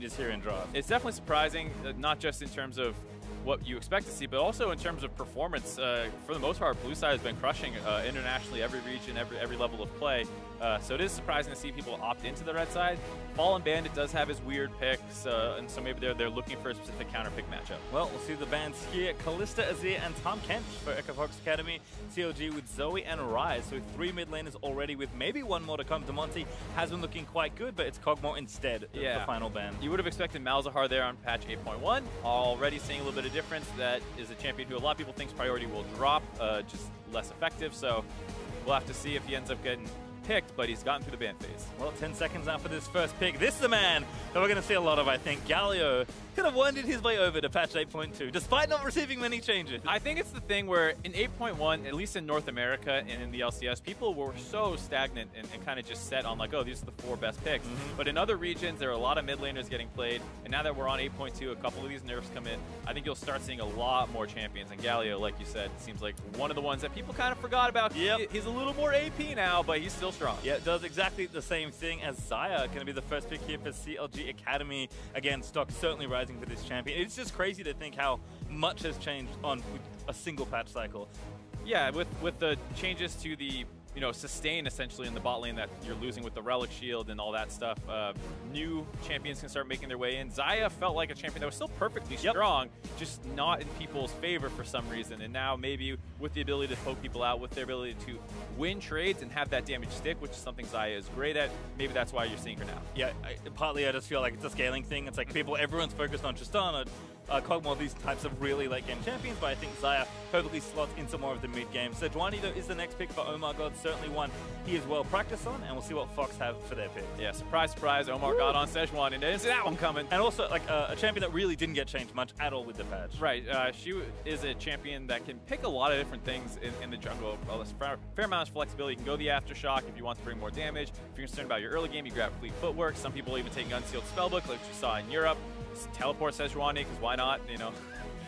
Just here in draft. It's definitely surprising, not just in terms of what you expect to see, but also in terms of performance. For the most part, Blue Side has been crushing internationally, every region, every level of play. So it is surprising to see people opt into the red side. Fallen Bandit does have his weird picks, and so maybe they're looking for a specific counter pick matchup. Well, we'll see the bands here. Callista, Azir, and Tom Kent for FOXA Academy. CLG with Zoe and Rise. So 3 mid laners already with maybe 1 more to come. Demonte has been looking quite good, but it's Kog'Maw instead of the final ban. You would have expected Malzahar there on patch 8.1. Already seeing a little bit of difference. That is a champion who a lot of people think priority will drop, just less effective. So we'll have to see if he ends up getting picked, but he's gotten through the ban phase. Well, 10 seconds out for this first pick. This is the man that we're going to see a lot of, I think. Galio kind of winded his way over to patch 8.2, despite not receiving many changes. I think it's the thing where in 8.1, at least in North America and in the LCS, people were so stagnant and kind of just set on like, oh, these are the 4 best picks. But in other regions, there are a lot of mid laners getting played, and now that we're on 8.2, a couple of these nerfs come in, I think you'll start seeing a lot more champions. And Galio, like you said, seems like one of the ones that people kind of forgot about. Yep. He's a little more AP now, but he's still strong. Yeah, it does exactly the same thing as Xayah. Going to be the first pick here for CLG Academy. Again, stock certainly rising for this champion. It's just crazy to think how much has changed on a single patch cycle. Yeah, with the changes to the sustain essentially in the bot lane that you're losing with the Relic Shield and all that stuff, new champions can start making their way in. Xayah felt like a champion that was still perfectly strong, just not in people's favor for some reason. And now maybe with the ability to poke people out, with their ability to win trades and have that damage stick, which is something Xayah is great at, maybe that's why you're seeing her now. Yeah, partly I just feel like it's a scaling thing. It's like everyone's focused on Tristana, Kog'Maw, these types of really late game champions, but I think Xayah perfectly slots into more of the mid game. Sejuani though is the next pick for Omar God, certainly one he is well practiced on, and we'll see what Fox have for their pick. Yeah, surprise, surprise, Omar God on Sejuani, and didn't see that one coming. And also like a champion that really didn't get changed much at all with the patch. Right, she is a champion that can pick a lot of different things in the jungle. Well, there's a fair amount of flexibility. You can go the Aftershock if you want to bring more damage. If you're concerned about your early game, you grab Fleet Footwork. Some people even take Unsealed Spellbook, like you saw in Europe. Teleport Sejuani, because why not,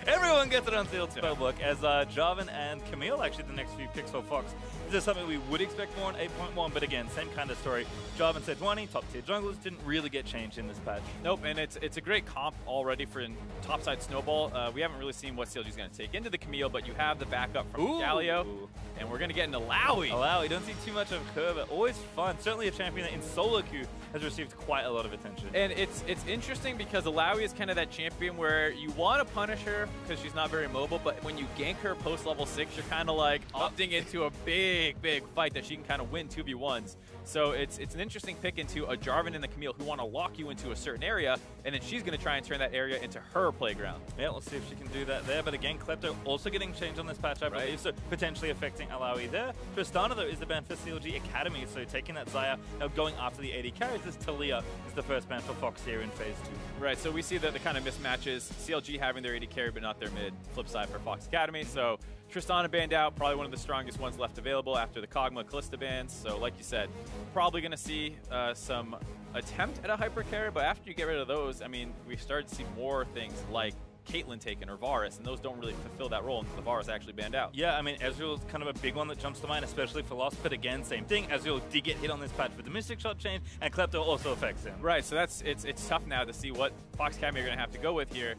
Everyone gets an Unsealed Spellbook, as Jarvan and Camille, actually the next few picks for Fox. This is something we would expect more in 8.1, but again, same kind of story. Jarvan Sejuani, top tier junglers, didn't really get changed in this patch. Nope, and it's a great comp already for topside Snowball. We haven't really seen what CLG is going to take into the Camille, but you have the backup from Galio, and we're going to get an Alawi. Alawi, don't see too much of her, but always fun. Certainly a champion that in solo queue has received quite a lot of attention. And it's interesting because Alawi is kind of that champion where you want to punish her because she's not very mobile, but when you gank her post level 6, you're kind of like opting into a big fight that she can kind of win 2v1s. So it's an interesting pick into a Jarvan and the Camille who want to lock you into a certain area, and then she's going to try and turn that area into her playground. Yeah, we'll see if she can do that there. But again, Klepto also getting changed on this patch, I believe, so potentially affecting Alawi there. Tristana, though, is the ban for CLG Academy, so taking that Xayah, now going after the AD carries, this Talia is the first ban for Fox here in Phase 2. Right, so we see that the kind of mismatches, CLG having their AD carry but not their mid, flip side for Fox Academy. So Tristana banned out, probably one of the strongest ones left available after the Kog'Maw Callista bans. So like you said, probably going to see some attempt at a hyper carry, but after you get rid of those, I mean, we started to see more things like Caitlyn taken or Varus, and those don't really fulfill that role, and the Varus actually banned out. Yeah, I mean, Ezreal's kind of a big one that jumps to mind, especially for Lost, but again, same thing. Ezreal did get hit on this patch with the Mystic Shot change, and Klepto also affects him. Right, so it's tough now to see what Fox Academy are going to have to go with here.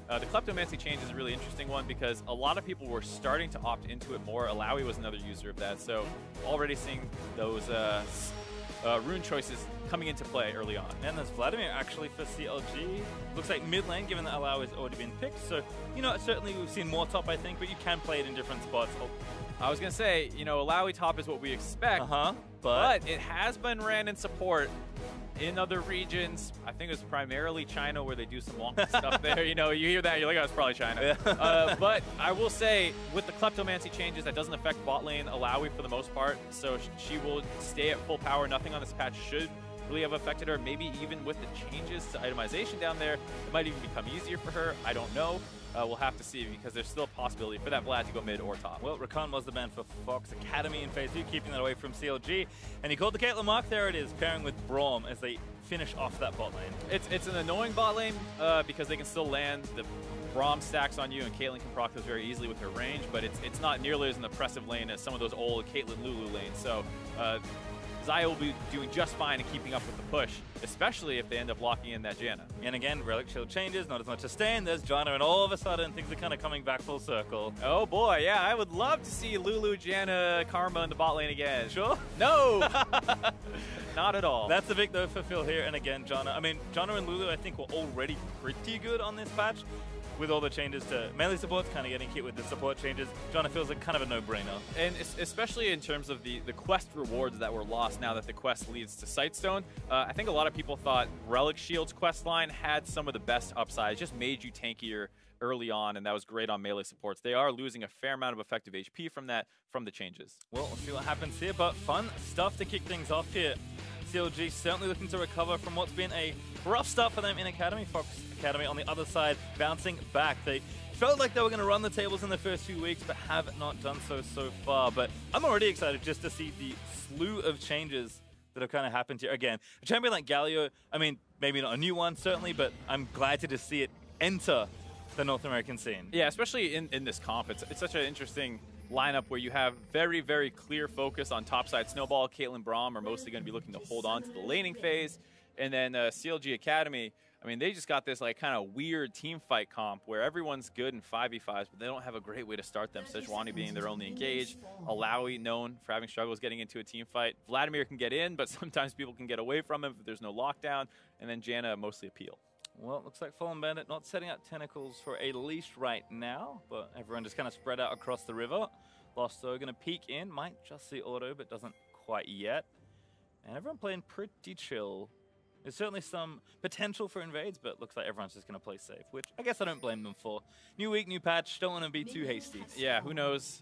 The Kleptomancy change is a really interesting one because a lot of people were starting to opt into it more. Alawi was another user of that, so already seeing those rune choices coming into play early on. And there's Vladimir actually for CLG. Looks like mid lane, given that Alawi has already been picked. So, certainly we've seen more top, I think, but you can play it in different spots. I was going to say, Alawi top is what we expect, but it has been ran in support in other regions. I think it's primarily China where they do some long stuff there. You hear that, you're like, oh, it's probably China. Yeah. But I will say, with the Kleptomancy changes, that doesn't affect bot lane Alawi for the most part. So she will stay at full power. Nothing on this patch should really have affected her. Maybe even with the changes to itemization down there, it might even become easier for her. I don't know. We'll have to see because there's still a possibility for that Vlad to go mid or top. Well, Rakan was the ban for Fox Academy in Phase 2, keeping that away from CLG. And he called the Caitlyn mark. There it is, pairing with Braum as they finish off that bot lane. It's an annoying bot lane because they can still land the Braum stacks on you, and Caitlyn can proc those very easily with her range, but it's not nearly as an oppressive lane as some of those old Caitlyn Lulu lanes. So Xayah will be doing just fine and keeping up with the push, especially if they end up locking in that Janna. And again, Relic Shield changes, not as much as Stain, there's Janna, and all of a sudden things are kind of coming back full circle. Oh boy, yeah, I would love to see Lulu, Janna, Karma in the bot lane again. Sure? No! Not at all. That's the big though for Phil here, and again, Janna. I mean, Janna and Lulu I think were already pretty good on this patch. With all the changes to melee supports, kind of getting hit with the support changes, Janna feels like kind of a no-brainer. And especially in terms of the quest rewards that were lost now that the quest leads to Sightstone, I think a lot of people thought Relic Shield's quest line had some of the best upsides, just made you tankier early on, and that was great on melee supports. They are losing a fair amount of effective HP from the changes. Well, we'll see what happens here, but fun stuff to kick things off here. CLG certainly looking to recover from what's been a rough start for them in Academy. FOXA Academy on the other side, bouncing back. They felt like they were going to run the tables in the first few weeks, but have not done so far. But I'm already excited just to see the slew of changes that have kind of happened here. Again, a champion like Galio, I mean, maybe not a new one, certainly, but I'm glad to just see it enter the North American scene. Yeah, especially in this comp. It's such an interesting lineup where you have very, very clear focus on topside Snowball. Caitlyn, Braum are mostly going to be looking to hold on to the laning phase. And then CLG Academy, I mean, they just got this like kind of weird team fight comp where everyone's good in 5v5s, but they don't have a great way to start them. Sejuani being their only engage, Alawi known for having struggles getting into a team fight. Vladimir can get in, but sometimes people can get away from him if there's no lockdown. And then Janna mostly appeal. Well, it looks like Fallen Bandit not setting up tentacles for a leash right now, but everyone just kind of spread out across the river. Lost though, going to peek in, might just see auto, but doesn't quite yet. And everyone playing pretty chill. There's certainly some potential for invades, but looks like everyone's just going to play safe, which I guess I don't blame them for. New week, new patch, don't want to be too hasty. Yeah, who knows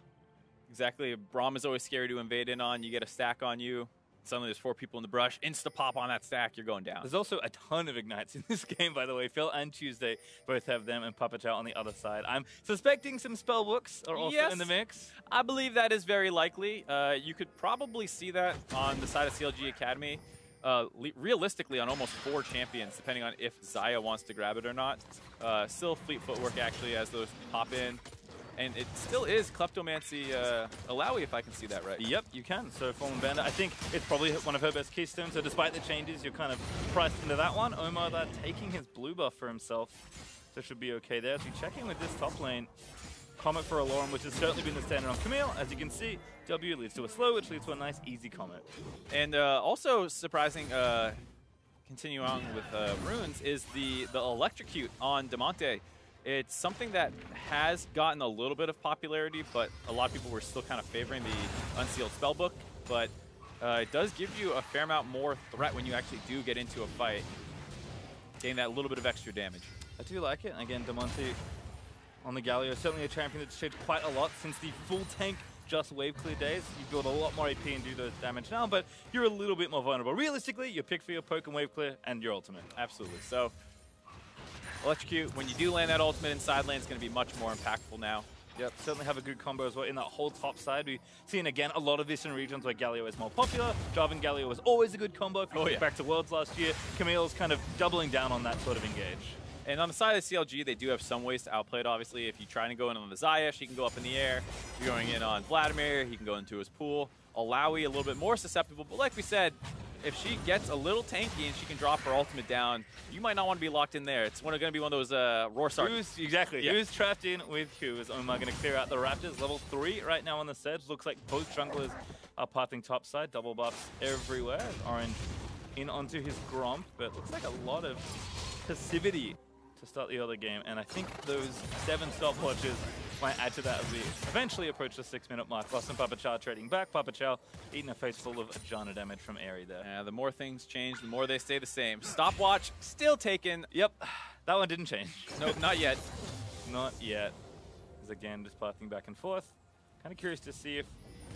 exactly. Braum is always scary to invade in on. You get a stack on you. Suddenly there's 4 people in the brush. Insta-pop on that stack, you're going down. There's also a ton of Ignites in this game, by the way. Phil and Tuesday both have them, and Papa Chow on the other side. I'm suspecting some spellbooks are also in the mix. I believe that is very likely. You could probably see that on the side of CLG Academy. Realistically, on almost 4 champions, depending on if Xayah wants to grab it or not. Still Fleet Footwork, actually, as those pop in. And it still is Kleptomancy Alawi, if I can see that right. Yep, you can. So Fallen Bandit, I think it's probably one of her best keystones. So despite the changes, you're kind of priced into that one. Omar there taking his blue buff for himself. So should be okay there. So checking with this top lane. Comet for Aloran, which has certainly been the standard on Camille. As you can see, W leads to a slow, which leads to a nice, easy Comet. And also surprising, continue on with Runes, is the Electrocute on Damonte. It's something that has gotten a little bit of popularity, but a lot of people were still kind of favoring the Unsealed Spellbook. But it does give you a fair amount more threat when you actually do get into a fight, getting that little bit of extra damage. I do like it. And again, Damonte on the Galio, certainly a champion that's changed quite a lot since the full tank just wave clear days. You build a lot more AP and do the damage now, but you're a little bit more vulnerable. Realistically, you pick for your poke and wave clear and your ultimate. Absolutely. So Electrocute, when you do land that ultimate in side lane, it's going to be much more impactful now. Yep, certainly have a good combo as well in that whole top side. We've seen, again, a lot of this in regions where Galio is more popular. Jarvan Galio was always a good combo. If you look back to Worlds last year, Camille's kind of doubling down on that sort of engage. And on the side of CLG, they do have some ways to outplay it, obviously. If you try to go in on the Xayah, she can go up in the air. If you're going in on Vladimir, he can go into his pool. Alawi, a little bit more susceptible, but like we said, if she gets a little tanky and she can drop her ultimate down, you might not want to be locked in there. It's going to be one of those Roar Stars. Exactly. Yeah. Who's trapped in with who? Is Omar going to clear out the Raptors? Level 3 right now on the Sedge. Looks like both junglers are pathing topside. Double buffs everywhere. Orange in onto his Gromp, but looks like a lot of passivity to start the other game, and I think those 7 stopwatches might add to that as we eventually approach the 6-minute mark. Lost and Papa Chow trading back. Papa Chow eating a face full of Janna damage from Airy there. Yeah, the more things change, the more they stay the same. Stopwatch still taken. Yep, that one didn't change. Nope, not yet. Not yet. As again, just pathing back and forth. Kind of curious to see if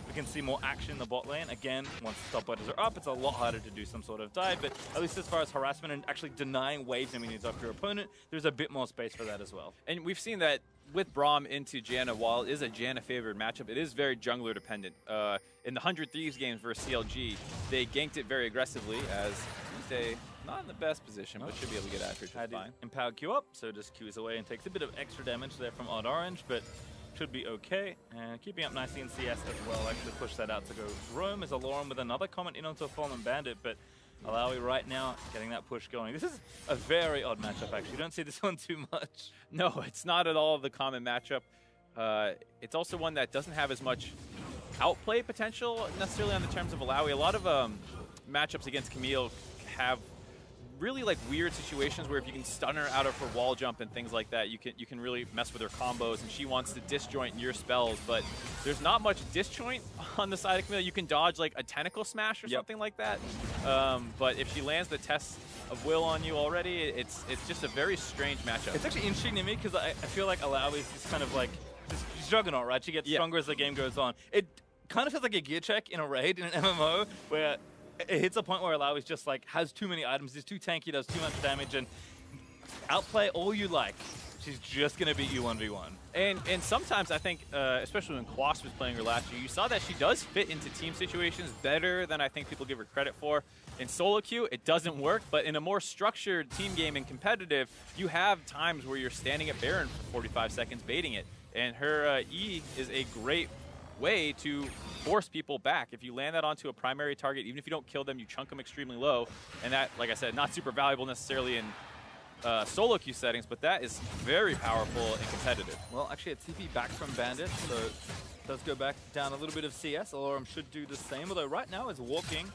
we can see more action in the bot lane. Again, once the stopwatches are up, it's a lot harder to do some sort of dive, but at least as far as harassment and actually denying waves and minions off your opponent, there's a bit more space for that as well. And we've seen that with Braum into Janna, while it is a Janna-favored matchup, it is very jungler-dependent. In the 100 Thieves games versus CLG, they ganked it very aggressively, as Tuesday not in the best position, but should be able to get after it just fine. Empowered Q up, so just Qs away and takes a bit of extra damage there from Odd Orange, but should be okay. And keeping up nicely in CS as well. Actually push that out to go roam as Alorum with another comment in onto a Fallen Bandit, but Alawi right now getting that push going. This is a very odd matchup, actually. You don't see this one too much. No, it's not at all the common matchup. It's also one that doesn't have as much outplay potential necessarily on the terms of Alawi. A lot of matchups against Camille have really like weird situations where if you can stun her out of her wall jump and things like that, you can really mess with her combos, and she wants to disjoint your spells, but there's not much disjoint on the side of Camille. You can dodge like a tentacle smash or something like that, but if she lands the test of will on you already, it's just a very strange matchup. It's actually interesting to me because I feel like Alawi is just kind of like this juggernaut, right? She gets stronger as the game goes on. It kind of feels like a gear check in a raid in an MMO where it hits a point where Alawi's just like has too many items, is too tanky, does too much damage, and outplay all you like. She's just going to beat you 1v1. And sometimes I think, especially when Quas was playing her last year, you saw that she does fit into team situations better than I think people give her credit for. In solo queue, it doesn't work, but in a more structured team game and competitive, you have times where you're standing at Baron for 45 seconds baiting it. And her E is a great way to force people back. If you land that onto a primary target, even if you don't kill them, you chunk them extremely low. And that, like I said, not super valuable necessarily in solo queue settings, but that is very powerful and competitive. Well, actually, a TP back from Bandit, so does go back down a little bit of CS. Alorum should do the same, although right now is walking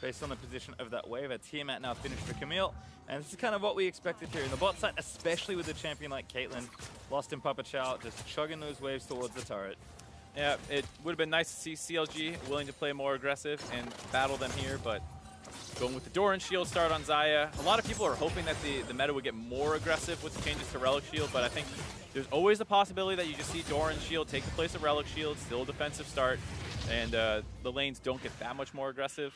based on the position of that wave. A Tiamat now finished for Camille, and this is kind of what we expected here in the bot side, especially with a champion like Caitlyn. Lost in Papa Chow, just chugging those waves towards the turret. Yeah, it would have been nice to see CLG willing to play more aggressive and battle them here, but going with the Doran Shield start on Xayah. A lot of people are hoping that the meta would get more aggressive with the changes to Relic Shield, but I think there's always the possibility that you just see Doran Shield take the place of Relic Shield, still a defensive start, and the lanes don't get that much more aggressive.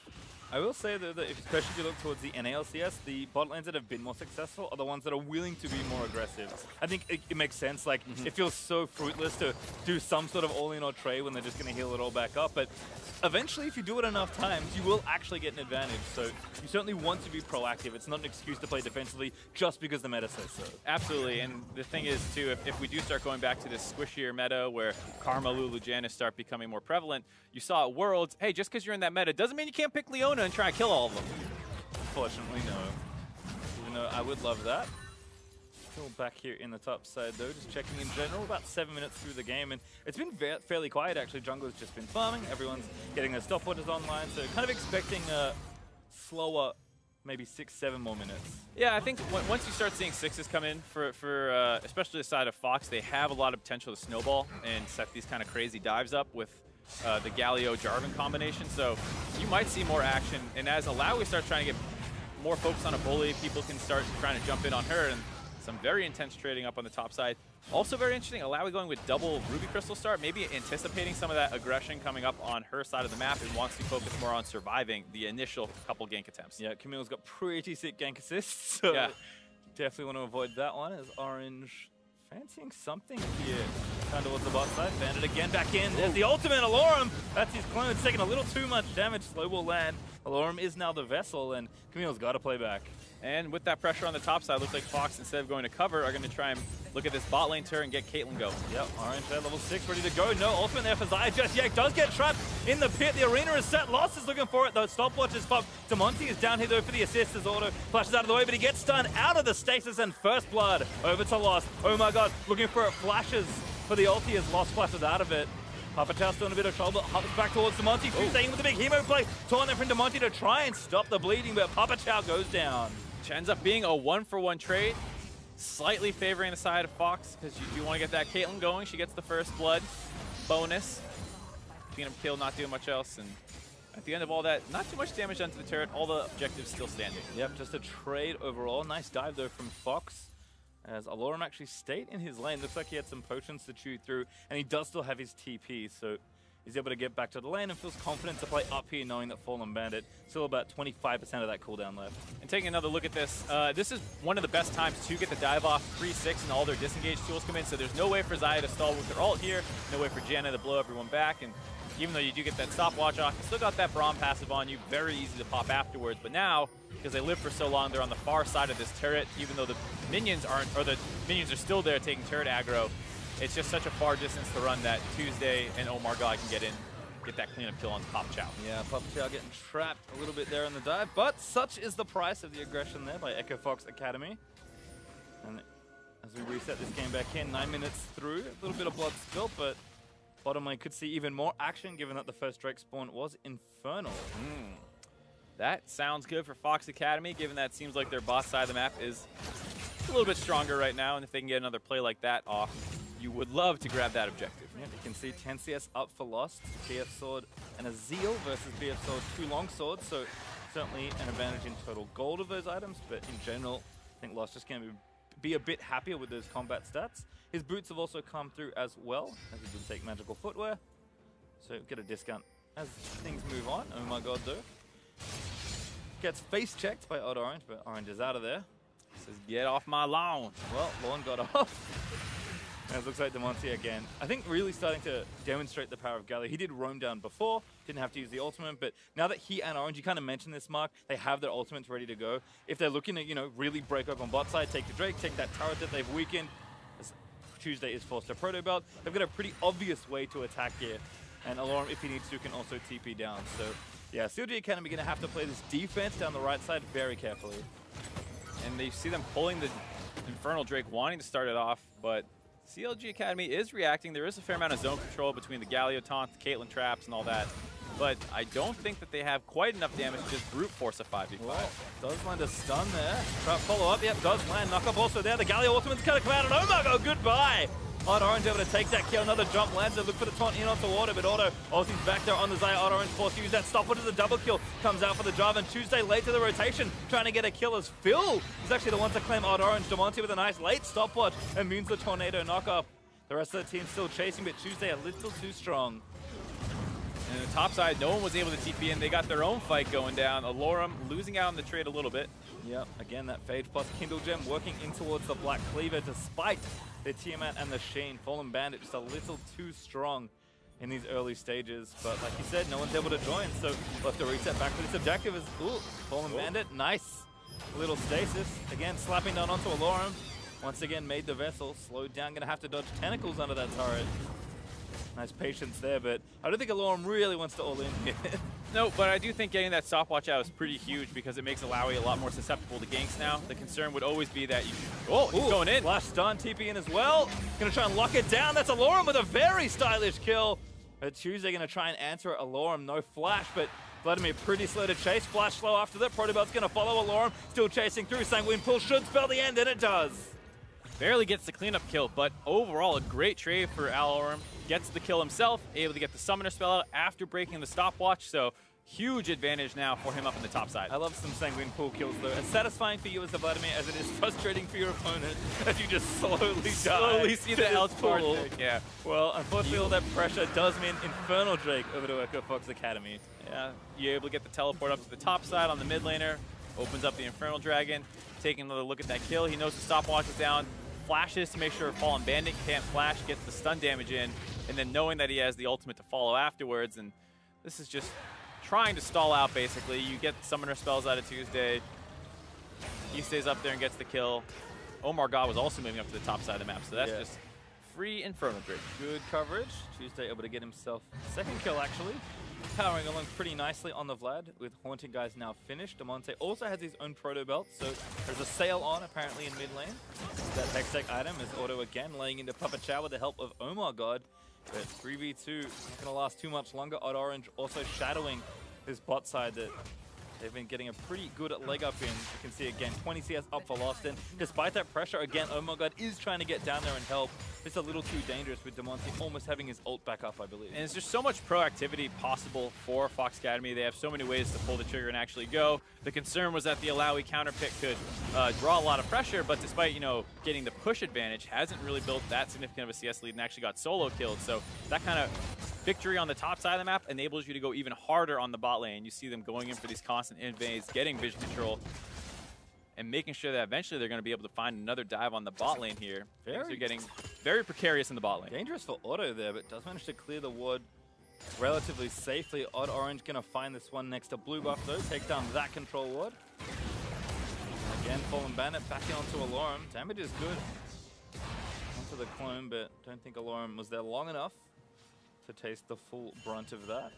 I will say that especially if you look towards the NALCS, the bot lanes that have been more successful are the ones that are willing to be more aggressive. I think it makes sense. Like, it feels so fruitless to do some sort of all-in or trade when they're just going to heal it all back up. But eventually, if you do it enough times, you will actually get an advantage. So you certainly want to be proactive. It's not an excuse to play defensively just because the meta says so. Absolutely. And the thing is, too, if we do start going back to this squishier meta where Karma, Lulu, Janice start becoming more prevalent, you saw at Worlds, hey, just because you're in that meta doesn't mean you can't pick Leona and try and kill all of them. Unfortunately, no. Even though I would love that. Still back here in the top side, though, just checking in general, about 7 minutes through the game, and it's been fairly quiet, actually. Jungle's just been farming, everyone's getting their stopwatches online, so kind of expecting a slower, maybe 6-7 more minutes. Yeah, I think once you start seeing sixes come in, for especially the side of Fox, they have a lot of potential to snowball and set these kind of crazy dives up with the Galio-Jarvan combination, so you might see more action, and as Alawi starts trying to get more focus on a bully, people can start trying to jump in on her, and some very intense trading up on the top side. Also very interesting, Alawi going with double Ruby Crystal start, maybe anticipating some of that aggression coming up on her side of the map and wants to focus more on surviving the initial couple gank attempts. Yeah, Camille's got pretty sick gank assists, so yeah, definitely want to avoid that one as Orange fancying something here. Down towards the bot side, Bandit again back in. There's the ultimate, Alorum! That's his clone, it's taking a little too much damage, slow will land. Alorum is now the vessel, and Camille's got to play back. And with that pressure on the top side, looks like Fox, instead of going to cover, are going to try and look at this bot lane turret and get Caitlyn go. Yep, Orange at level 6, ready to go. No ultimate there for Xayah just yet. Does get trapped in the pit. The arena is set. Lost is looking for it, though. Stopwatch is popped. Demonte is down here, though, for the assist as Auto flashes out of the way, but he gets stunned out of the stasis, and first blood over to Lost. Oh my god, looking for it. Flashes for the ulti as Lost flashes out of it. Papa Chow still in a bit of trouble, hops back towards Demonte, staying with the big hemo play, torn there from Demonte to try and stop the bleeding, but Papa Chow goes down. Which ends up being a 1-for-1 trade, slightly favoring the side of Fox, because you do want to get that Caitlyn going. She gets the first blood bonus. Being a kill, not doing much else, and at the end of all that, not too much damage done to the turret, all the objectives still standing. Yep, just a trade overall. Nice dive, though, from Fox, as Alorum actually stayed in his lane. Looks like he had some potions to chew through, and he does still have his TP, so he's able to get back to the lane and feels confident to play up here, knowing that Fallen Bandit still about 25% of that cooldown left. And taking another look at this, this is one of the best times to get the dive off 3-6 and all their disengage tools come in, so there's no way for Xayah to stall with her ult here, no way for Janna to blow everyone back, and even though you do get that stopwatch off, you still got that Braum passive on you, very easy to pop afterwards, but now, because they live for so long, they're on the far side of this turret, even though the minions aren't, or the minions are still there taking turret aggro. it's just such a far distance to run that Tuesday and MarkZ can get that cleanup kill on Pop Chow. Yeah, Pop Chow getting trapped a little bit there in the dive, but such is the price of the aggression there by FOXA Academy. And as we reset this game back in, 9 minutes through, a little bit of blood spilled, but bottom lane could see even more action given that the first Drake spawn was Infernal. That sounds good for FOXA Academy, given that it seems like their boss side of the map is a little bit stronger right now, and if they can get another play like that off, you would love to grab that objective. Yeah, you can see 10 CS up for Lost, BF Sword and a Zeal versus BF Sword, 2 long swords, so certainly an advantage in total gold of those items, but in general, I think Lost just going to be a bit happier with those combat stats. His boots have also come through as well, as he did take magical footwear, so get a discount as things move on. MarkZ though gets face checked by Odd Orange, but Orange is out of there. Says, get off my lawn. Well, lawn got off. And it looks like Demonte again, I think really starting to demonstrate the power of Galio. He did roam down before, didn't have to use the ultimate, but now that he and Orange, you kind of mentioned this, Mark, they have their ultimates ready to go. If they're looking to, you know, really break open bot side, take the Drake, take that turret that they've weakened, as Tuesday is forced to proto belt, they've got a pretty obvious way to attack here. And Alorum, if he needs to, can also TP down. So yeah, CLG Academy going to have to play this defense down the right side very carefully. And they see them pulling the Infernal Drake, wanting to start it off, but CLG Academy is reacting. There is a fair amount of zone control between the Galio taunt, the Caitlyn traps, and all that. But I don't think that they have quite enough damage to just brute force a 5v5. Well, does land a stun there. Trap follow up, yep, does land. Knock up also there. The Galio ultimate's going to come out, and MarkZ, goodbye! Odd Orange able to take that kill, another jump lands, they look for the taunt in onto Auto, but Auto, Aussie's back there on the Xayah. Odd Orange forced to use that stopwatch as a double kill, comes out for the drive, and Tuesday late to the rotation, trying to get a kill as Phil is actually the one to claim Odd Orange. Demonte with a nice late stopwatch, and means the Tornado knockoff. The rest of the team still chasing, but Tuesday a little too strong. And on the top side, no one was able to TP in. They got their own fight going down. Alorum losing out on the trade a little bit. Yep, again, that Phage plus Kindle Gem working in towards the Black Cleaver despite the Tiamat and the Sheen. Fallen Bandit just a little too strong in these early stages. But like you said, no one's able to join, so we'll have to reset back to this objective. Is Fallen Bandit, nice. Little stasis. Again, slapping down onto Alorum. Once again, made the vessel. Slowed down, gonna have to dodge tentacles under that turret. Nice patience there, but I don't think Alorum really wants to all in here. No, but I do think getting that stopwatch out is pretty huge because it makes Alawi a lot more susceptible to ganks now. The concern would always be that you should... Oh, he's going in. Flash stun, TP in as well. Gonna try and lock it down. That's Alorum with a very stylish kill. But Tuesday gonna try and answer it. Alorum, no flash, but Vladimir pretty slow to chase. Flash slow after that. Protobelt's gonna follow Alorum. Still chasing through. Sanguine Pull should spell the end, and it does. Barely gets the cleanup kill, but overall a great trade for Alorum. Gets the kill himself, able to get the summoner spell out after breaking the stopwatch, so huge advantage now for him up in the top side. I love some Sanguine Pool kills though. As satisfying for you as a Vladimir as it is frustrating for your opponent as you just slowly see the L pool. Yeah. Well, unfortunately all that pressure does mean Infernal Drake over to FOXA Academy. Yeah, you're able to get the teleport up to the top side on the mid laner, opens up the Infernal Dragon, taking another look at that kill. He knows the stopwatch is down, flashes to make sure Fallen Bandit can't flash, gets the stun damage in, and then knowing that he has the ultimate to follow afterwards, and this is just trying to stall out basically. You get summoner spells out of Tuesday, he stays up there and gets the kill. MarkZ was also moving up to the top side of the map, so that's just free Infernal Drake. Good coverage. Tuesday able to get himself second kill actually. Powering along pretty nicely on the Vlad with Haunting Guys now finished. Demonte also has his own proto belt, so there's a sale on apparently in mid lane. That Hextech item is Auto again laying into Papa Chow with the help of MarkZ. But 3v2 not going to last too much longer. Odd Orange also shadowing his bot side that they've been getting a pretty good leg up in. You can see again, 20 CS up for Lost. And despite that pressure, again, MarkZ is trying to get down there and help. It's a little too dangerous with Demonte almost having his ult back up, I believe. And there's just so much proactivity possible for FOXA Academy. They have so many ways to pull the trigger and actually go. The concern was that the Alawi counter pick could draw a lot of pressure, but despite, you know, getting the push advantage, hasn't really built that significant of a CS lead and actually got solo killed. So that kind of victory on the top side of the map enables you to go even harder on the bot lane. You see them going in for these constant invades, getting vision control, and making sure that eventually they're going to be able to find another dive on the bot lane here. Things are getting very precarious in the bot lane. Dangerous for Auto there, but does manage to clear the ward relatively safely. Odd Orange going to find this one next to Blue Buff though, take down that control ward. Again, Fallen Bandit back onto Alorum. Damage is good. onto the clone, but don't think Alorum was there long enough to taste the full brunt of that.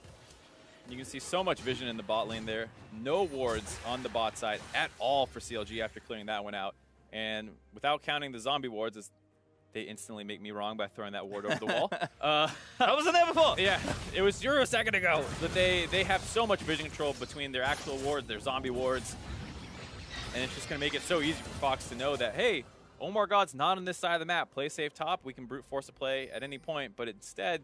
You can see so much vision in the bot lane there. No wards on the bot side at all for CLG after clearing that one out. And without counting the zombie wards, they instantly make me wrong by throwing that ward over the wall. I wasn't there before! Yeah, it was 0 second ago. But they have so much vision control between their actual wards, their zombie wards. And it's just going to make it so easy for Fox to know that, hey, MarkZ's not on this side of the map. Play safe top. We can brute force a play at any point. But instead,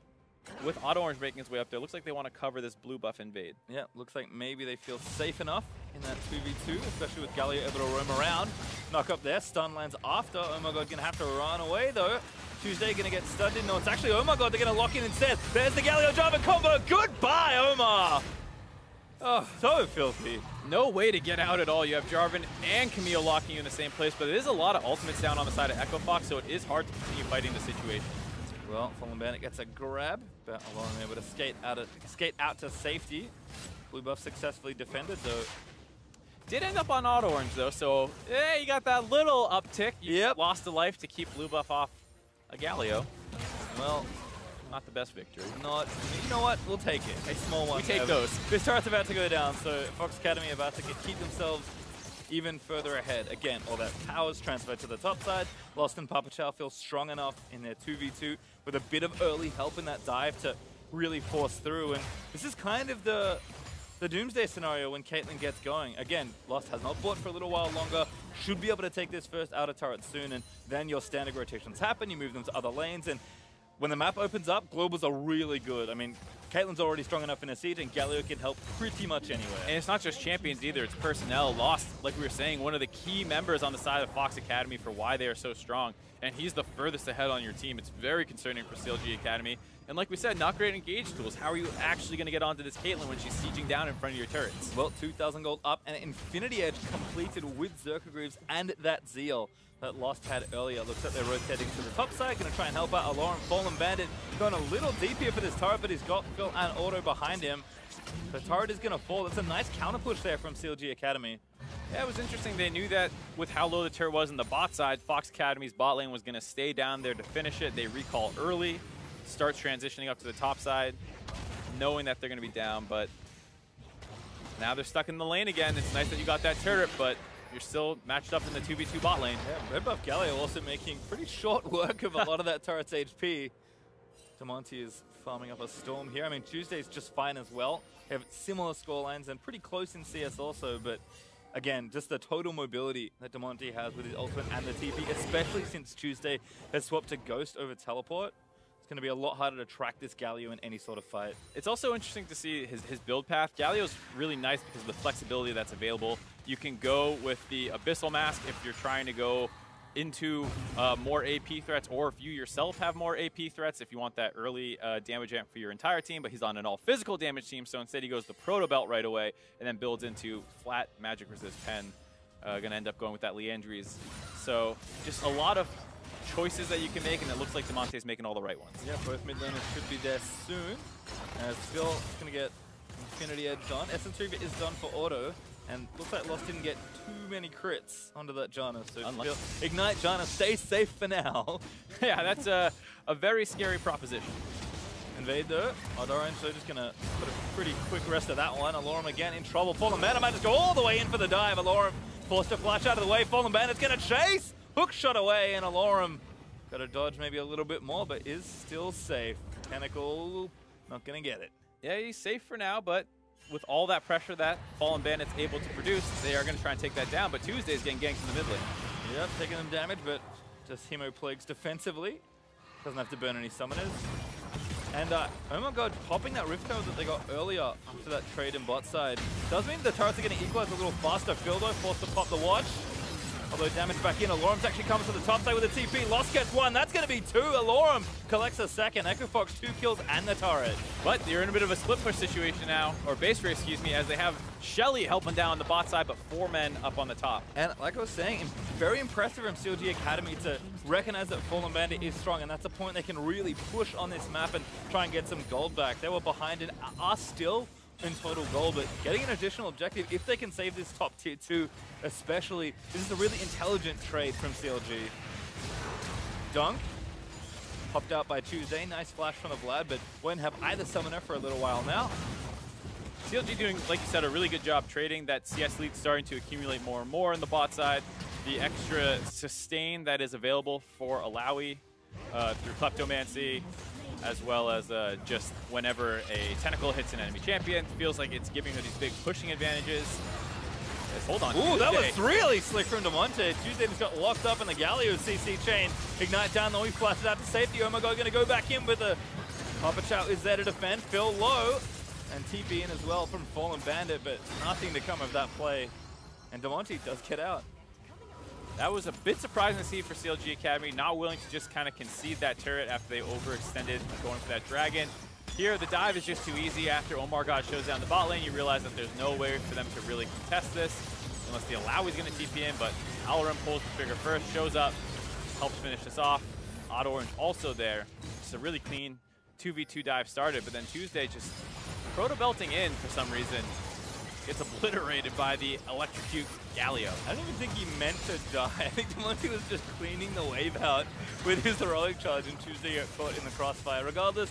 with Auto Orange making his way up there, looks like they want to cover this blue buff invade. Yeah, looks like maybe they feel safe enough in that 2v2, especially with Galio able to roam around. Knock up there, stun lands after. MarkZ going to have to run away though. Tuesday going to get stunned in. No, it's actually MarkZ. They're going to lock in instead. There's the Galio Jarvan combo. Goodbye, Omar. Oh, so filthy. No way to get out at all. You have Jarvan and Camille locking you in the same place, but it is a lot of ultimates down on the side of Echo Fox, so it is hard to continue fighting the situation. Well, Fallen Bandit gets a grab, but Alorum able to skate out to safety. Blue buff successfully defended, though. Did end up on Auto Orange, though, so yeah, you got that little uptick. You lost a life to keep blue buff off a Galio. Well, not the best victory. Not, you know what? We'll take it. A small one. We take those. This turret's about to go down, so FOXA Academy about to keep themselves even further ahead. Again, all that power's transferred to the top side. Lost and Papa Chow feel strong enough in their 2v2 with a bit of early help in that dive to really force through. And this is kind of the Doomsday scenario when Caitlyn gets going. Again, Lost has not bought for a little while longer. Should be able to take this first outer turret soon, and then your standard rotations happen. You move them to other lanes, and when the map opens up, globals are really good. I mean, Caitlyn's already strong enough in a siege, and Galio can help pretty much anywhere. And it's not just champions either, it's personnel. Lost, like we were saying, one of the key members on the side of FOXA Academy for why they are so strong. And he's the furthest ahead on your team. It's very concerning for CLG Academy. And like we said, not great engage tools. How are you actually going to get onto this Caitlyn when she's sieging down in front of your turrets? Well, 2,000 gold up, and Infinity Edge completed with Zerka Greaves and that Zeal that Lost had earlier. Looks like they're rotating to the top side, going to try and help out Alorum. Fallen Bandit going a little deep here for this turret, but he's got Phil and Auto behind him. The turret is going to fall. That's a nice counter push there from CLG Academy. Yeah, it was interesting. They knew that with how low the turret was on the bot side, FOXA Academy's bot lane was going to stay down there to finish it. They recall early, start transitioning up to the top side, knowing that they're going to be down, but now they're stuck in the lane again. It's nice that you got that turret, but you're still matched up in the 2v2 bot lane. Yeah, red buff Galio also making pretty short work of a lot of that turret's HP. Demonte is farming up a storm here. I mean, Tuesday's just fine as well. They have similar scorelines and pretty close in CS also, but again, just the total mobility that Demonte has with his ultimate and the TP, especially since Tuesday has swapped to Ghost over Teleport. It's going to be a lot harder to track this Galio in any sort of fight. It's also interesting to see his build path. Galio's really nice because of the flexibility that's available. You can go with the Abyssal Mask if you're trying to go into more AP threats, or if you yourself have more AP threats, if you want that early damage amp for your entire team, but he's on an all-physical damage team, so instead he goes the Proto Belt right away and then builds into flat magic resist pen. Going to end up going with that Leandries. So just a lot of choices that you can make, and it looks like Demonte's making all the right ones. Yeah, both mid laners should be there soon. Still going to get Infinity Edge done. Essence Reaver is done for Auto, and looks like Lost didn't get too many crits onto that Janna, so Ignite Janna, stay safe for now. Yeah, that's a very scary proposition. Invade though, Orange, so just going to put a pretty quick rest of that one. Alorum again in trouble. Fallen Bandit might just go all the way in for the dive. Alorum forced to flash out of the way. Fallen Bandit's going to chase! Hook shot away, and Alorum got to dodge maybe a little bit more, but is still safe. Tentacle, not going to get it. Yeah, he's safe for now, but with all that pressure that Fallen Bandit's able to produce, they are going to try and take that down, but Tuesday's getting ganked in the mid lane. Yep, taking them damage, but just Hemo Plagues defensively. Doesn't have to burn any summoners. And oh my god, popping that Rift Tower that they got earlier after that trade in bot side does mean the turrets are going to equalize a little faster. Fildo forced to pop the watch. Although damage back in, Alorum's actually comes to the top side with a TP. Lost gets one, that's going to be two. Alorum collects a second. Echo Fox 2 kills and the turret. But you're in a bit of a split push situation now, or base race, excuse me, as they have Shelly helping down the bot side, but 4 men up on the top. And like I was saying, very impressive from CLG Academy to recognize that Fallen Bandit is strong, and that's a point they can really push on this map and try and get some gold back. They were behind and are still in total gold, but getting an additional objective, if they can save this top tier 2 especially, this is a really intelligent trade from CLG. Dunk, Popped out by Tuesday. Nice flash from the Vlad, but won't have either summoner for a little while now. CLG doing, like you said, a really good job trading. That CS lead starting to accumulate more and more on the bot side. The extra sustain that is available for Alawi through Kleptomancy, as well as just whenever a tentacle hits an enemy champion, feels like it's giving her these big pushing advantages. Hold on. Ooh, Tuesday. that was really slick from Demonte. Tuesday just got locked up in the Galio CC chain. Ignite down, though he flashes out to safety. Oh my god, going to go back in with a Papa Chow is there to defend. Phil low. And TP in as well from Fallen Bandit, but nothing to come of that play. And Demonte does get out. That was a bit surprising to see for CLG Academy, not willing to just kind of concede that turret after they overextended going for that dragon. Here, the dive is just too easy. After MarkZ shows down the bot lane, you realize that there's no way for them to really contest this, unless the Alawi's going to TP in, but Alarum pulls the trigger first, shows up, helps finish this off. Odd Orange also there. Just a really clean 2v2 dive started, but then Tuesday just proto-belting in for some reason. Gets obliterated by the Electrocute Galio. I don't even think he meant to die. I think Demonte was just cleaning the wave out with his heroic charge, and Tuesday got caught in the crossfire. Regardless,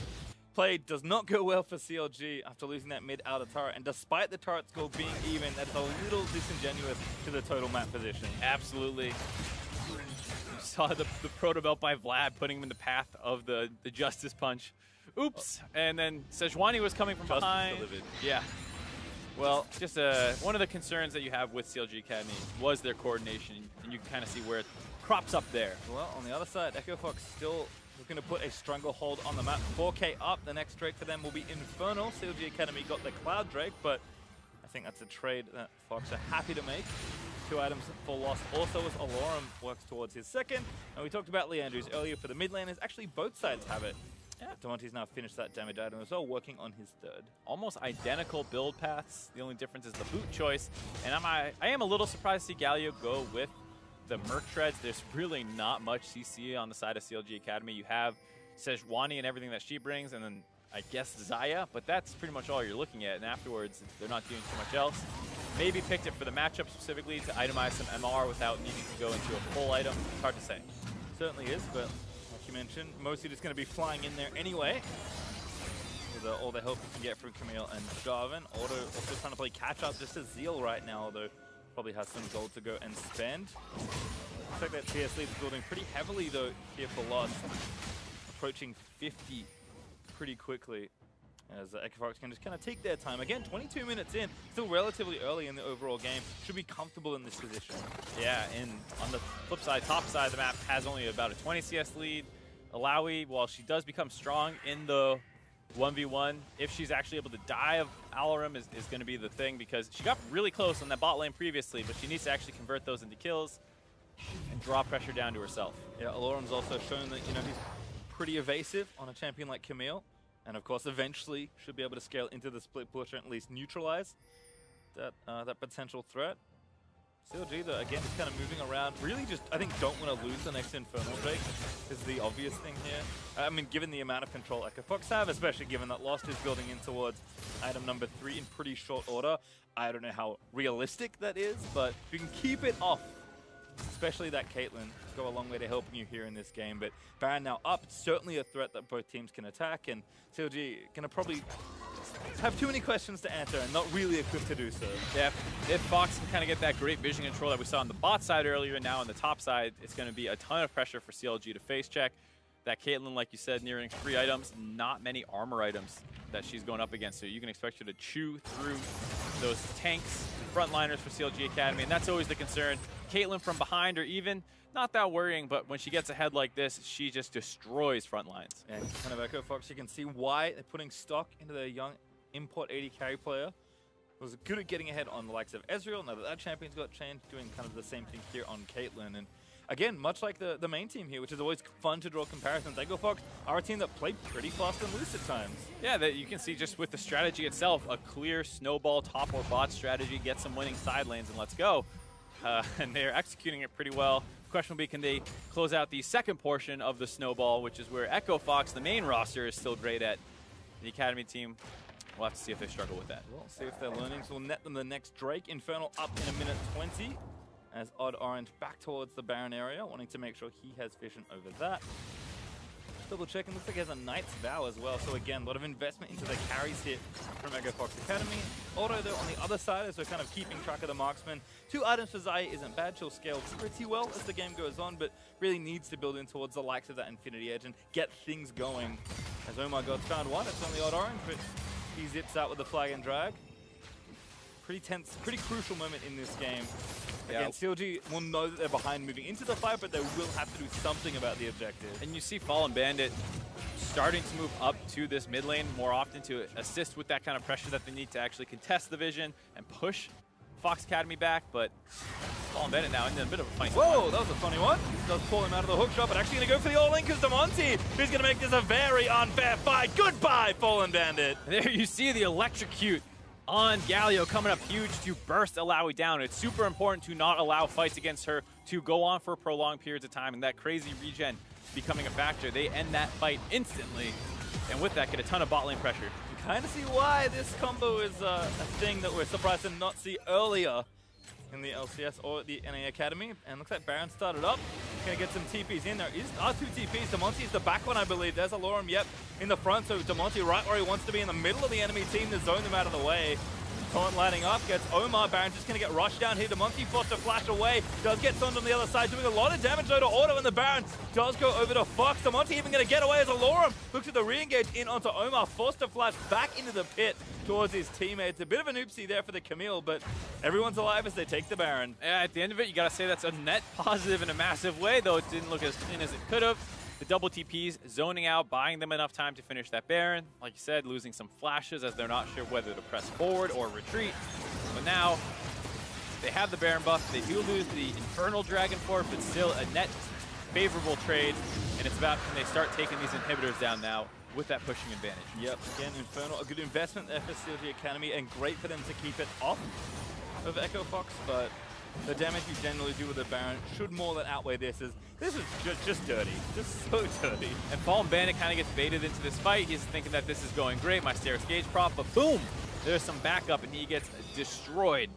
play does not go well for CLG after losing that mid-outer turret, and despite the turret score being even, that's a little disingenuous to the total map position. Absolutely. You saw the proto-belt by Vlad putting him in the path of the Justice Punch. Oops. And then Sejuani was coming from behind. Delivered. Yeah. Well, just one of the concerns that you have with CLG Academy was their coordination, and you can kind of see where it crops up there. Well, on the other side, EchoFox still looking to put a stronger hold on the map. 4K up. The next Drake for them will be Infernal. CLG Academy got the Cloud Drake, but I think that's a trade that Fox are happy to make. 2 items for loss. Also, as Alorum works towards his second. And we talked about Leandrews earlier for the mid laners. Actually, both sides have it. Yeah. Demonte's now finished that damage item as well, working on his third. Almost identical build paths. The only difference is the boot choice. And I am a little surprised to see Galio go with the Merc Treads. There's really not much CC on the side of CLG Academy. You have Sejuani and everything that she brings, and then I guess Zaya, but that's pretty much all you're looking at. And afterwards, they're not doing too much else. Maybe picked it for the matchup specifically to itemize some MR without needing to go into a full item. It's hard to say. Certainly is, but you mentioned, mostly just going to be flying in there anyway. With all the help you can get from Camille and Jarvan. Auto also trying to play catch up just as Zeal right now, although probably has some gold to go and spend. Looks like that CS lead is building pretty heavily though here for Lost. Approaching 50 pretty quickly. As EchoFox can just kind of take their time. Again, 22 minutes in, still relatively early in the overall game. Should be comfortable in this position. Yeah, and on the flip side, top side of the map has only about a 20 CS lead. Alawi, while she does become strong in the 1v1, if she's actually able to dive Alarum is going to be the thing, because she got really close on that bot lane previously, but she needs to actually convert those into kills and draw pressure down to herself. Yeah, Alorum's also shown that, you know, he's pretty evasive on a champion like Camille. And of course, eventually should be able to scale into the split push and at least neutralize that potential threat. CLG, though, again, just kind of moving around. Really just, I think, don't want to lose the next Infernal Drake is the obvious thing here. I mean, given the amount of control EchoFox have, especially given that Lost is building in towards item number 3 in pretty short order. I don't know how realistic that is, but if you can keep it off, especially that Caitlyn, go a long way to helping you here in this game. But Baron now up, certainly a threat that both teams can attack, and CLG gonna probably have too many questions to answer and not really equipped to do so. Yeah, if Fox can kind of get that great vision control that we saw on the bot side earlier, and now on the top side, it's going to be a ton of pressure for CLG to face check. That Caitlyn, like you said, nearing 3 items, not many armor items that she's going up against, so you can expect her to chew through those tanks and frontliners for CLG Academy, and that's always the concern. Caitlyn from behind, or even not that worrying, but when she gets ahead like this, she just destroys front lines. And kind of EchoFox, you can see why they're putting stock into their young import 80 carry player. Was good at getting ahead on the likes of Ezreal. Now that that champion's got changed, doing kind of the same thing here on Caitlyn. And again, much like the main team here, which is always fun to draw comparisons, EchoFox are a team that played pretty fast and loose at times. Yeah, that you can see just with the strategy itself, a clear snowball top or bot strategy, get some winning side lanes and let's go. And they're executing it pretty well. The question will be, can they close out the second portion of the snowball, which is where EchoFox, the main roster, is still great at. The Academy team, we'll have to see if they struggle with that. We'll see if their learnings will net them the next Drake. Infernal up in a minute 20 as Odd Orange back towards the Baron area, wanting to make sure he has vision over that. Double checking, looks like he has a Knight's Vow as well. So again, a lot of investment into the carries here from FOXA Academy. Auto though on the other side as we're kind of keeping track of the marksman. 2 items for Zaya isn't bad. She'll scale pretty well as the game goes on, but really needs to build in towards the likes of that Infinity Edge and get things going. As Oh My God's found one, it's on the odd orange, but he zips out with the flag and drag. Pretty tense, pretty crucial moment in this game. Again, CLG will know that they're behind moving into the fight, but they will have to do something about the objective. And you see Fallen Bandit starting to move up to this mid lane more often to assist with that kind of pressure that they need to actually contest the vision and push FOXA Academy back, but Fallen Bandit now in a bit of a funny spot. Whoa, that was a funny one. Does pull him out of the hook shot, but actually going to go for the all-in because Demonty is going to make this a very unfair fight. Goodbye, Fallen Bandit. There you see the electrocute on Galio coming up huge to burst Alawi down. It's super important to not allow fights against her to go on for prolonged periods of time, and that crazy regen becoming a factor. They end that fight instantly, and with that get a ton of bot lane pressure. You kind of see why this combo is a thing that we're surprised to not see earlier in the LCS or the NA Academy. And looks like Baron started up. Gonna get some TPs in. There are 2 TPs. Demonty is the back one, I believe. There's a Lorem, yep, in the front. So Demonty right where he wants to be in the middle of the enemy team to zone them out of the way. Taunt lining up, gets Omar. Baron just gonna get rushed down here. Demonty forced to flash away. Does get stunned on the other side, doing a lot of damage though to Auto, and the Baron does go over to Fox. Demonty even gonna get away as a Lorem. Looks at the re-engage in onto Omar. Forced to flash back into the pit towards his teammates. A bit of an oopsie there for the Camille, but everyone's alive as they take the Baron. Yeah, at the end of it, you gotta say that's a net positive in a massive way, though it didn't look as clean as it could have. The double TPs, zoning out, buying them enough time to finish that Baron. Like you said, losing some flashes as they're not sure whether to press forward or retreat. But now, they have the Baron buff. They do lose the Infernal Dragon for it, but still a net favorable trade. And it's about can they start taking these inhibitors down now with that pushing advantage. Yep, again, Infernal, a good investment there for CLG Academy, and great for them to keep it off of Echo Fox, but the damage you generally do with the Baron should more than outweigh this. This is just dirty, just so dirty. And Fallen Bandit kind of gets baited into this fight. He's thinking that this is going great, my Steris Gauge prop, but boom, there's some backup and he gets destroyed.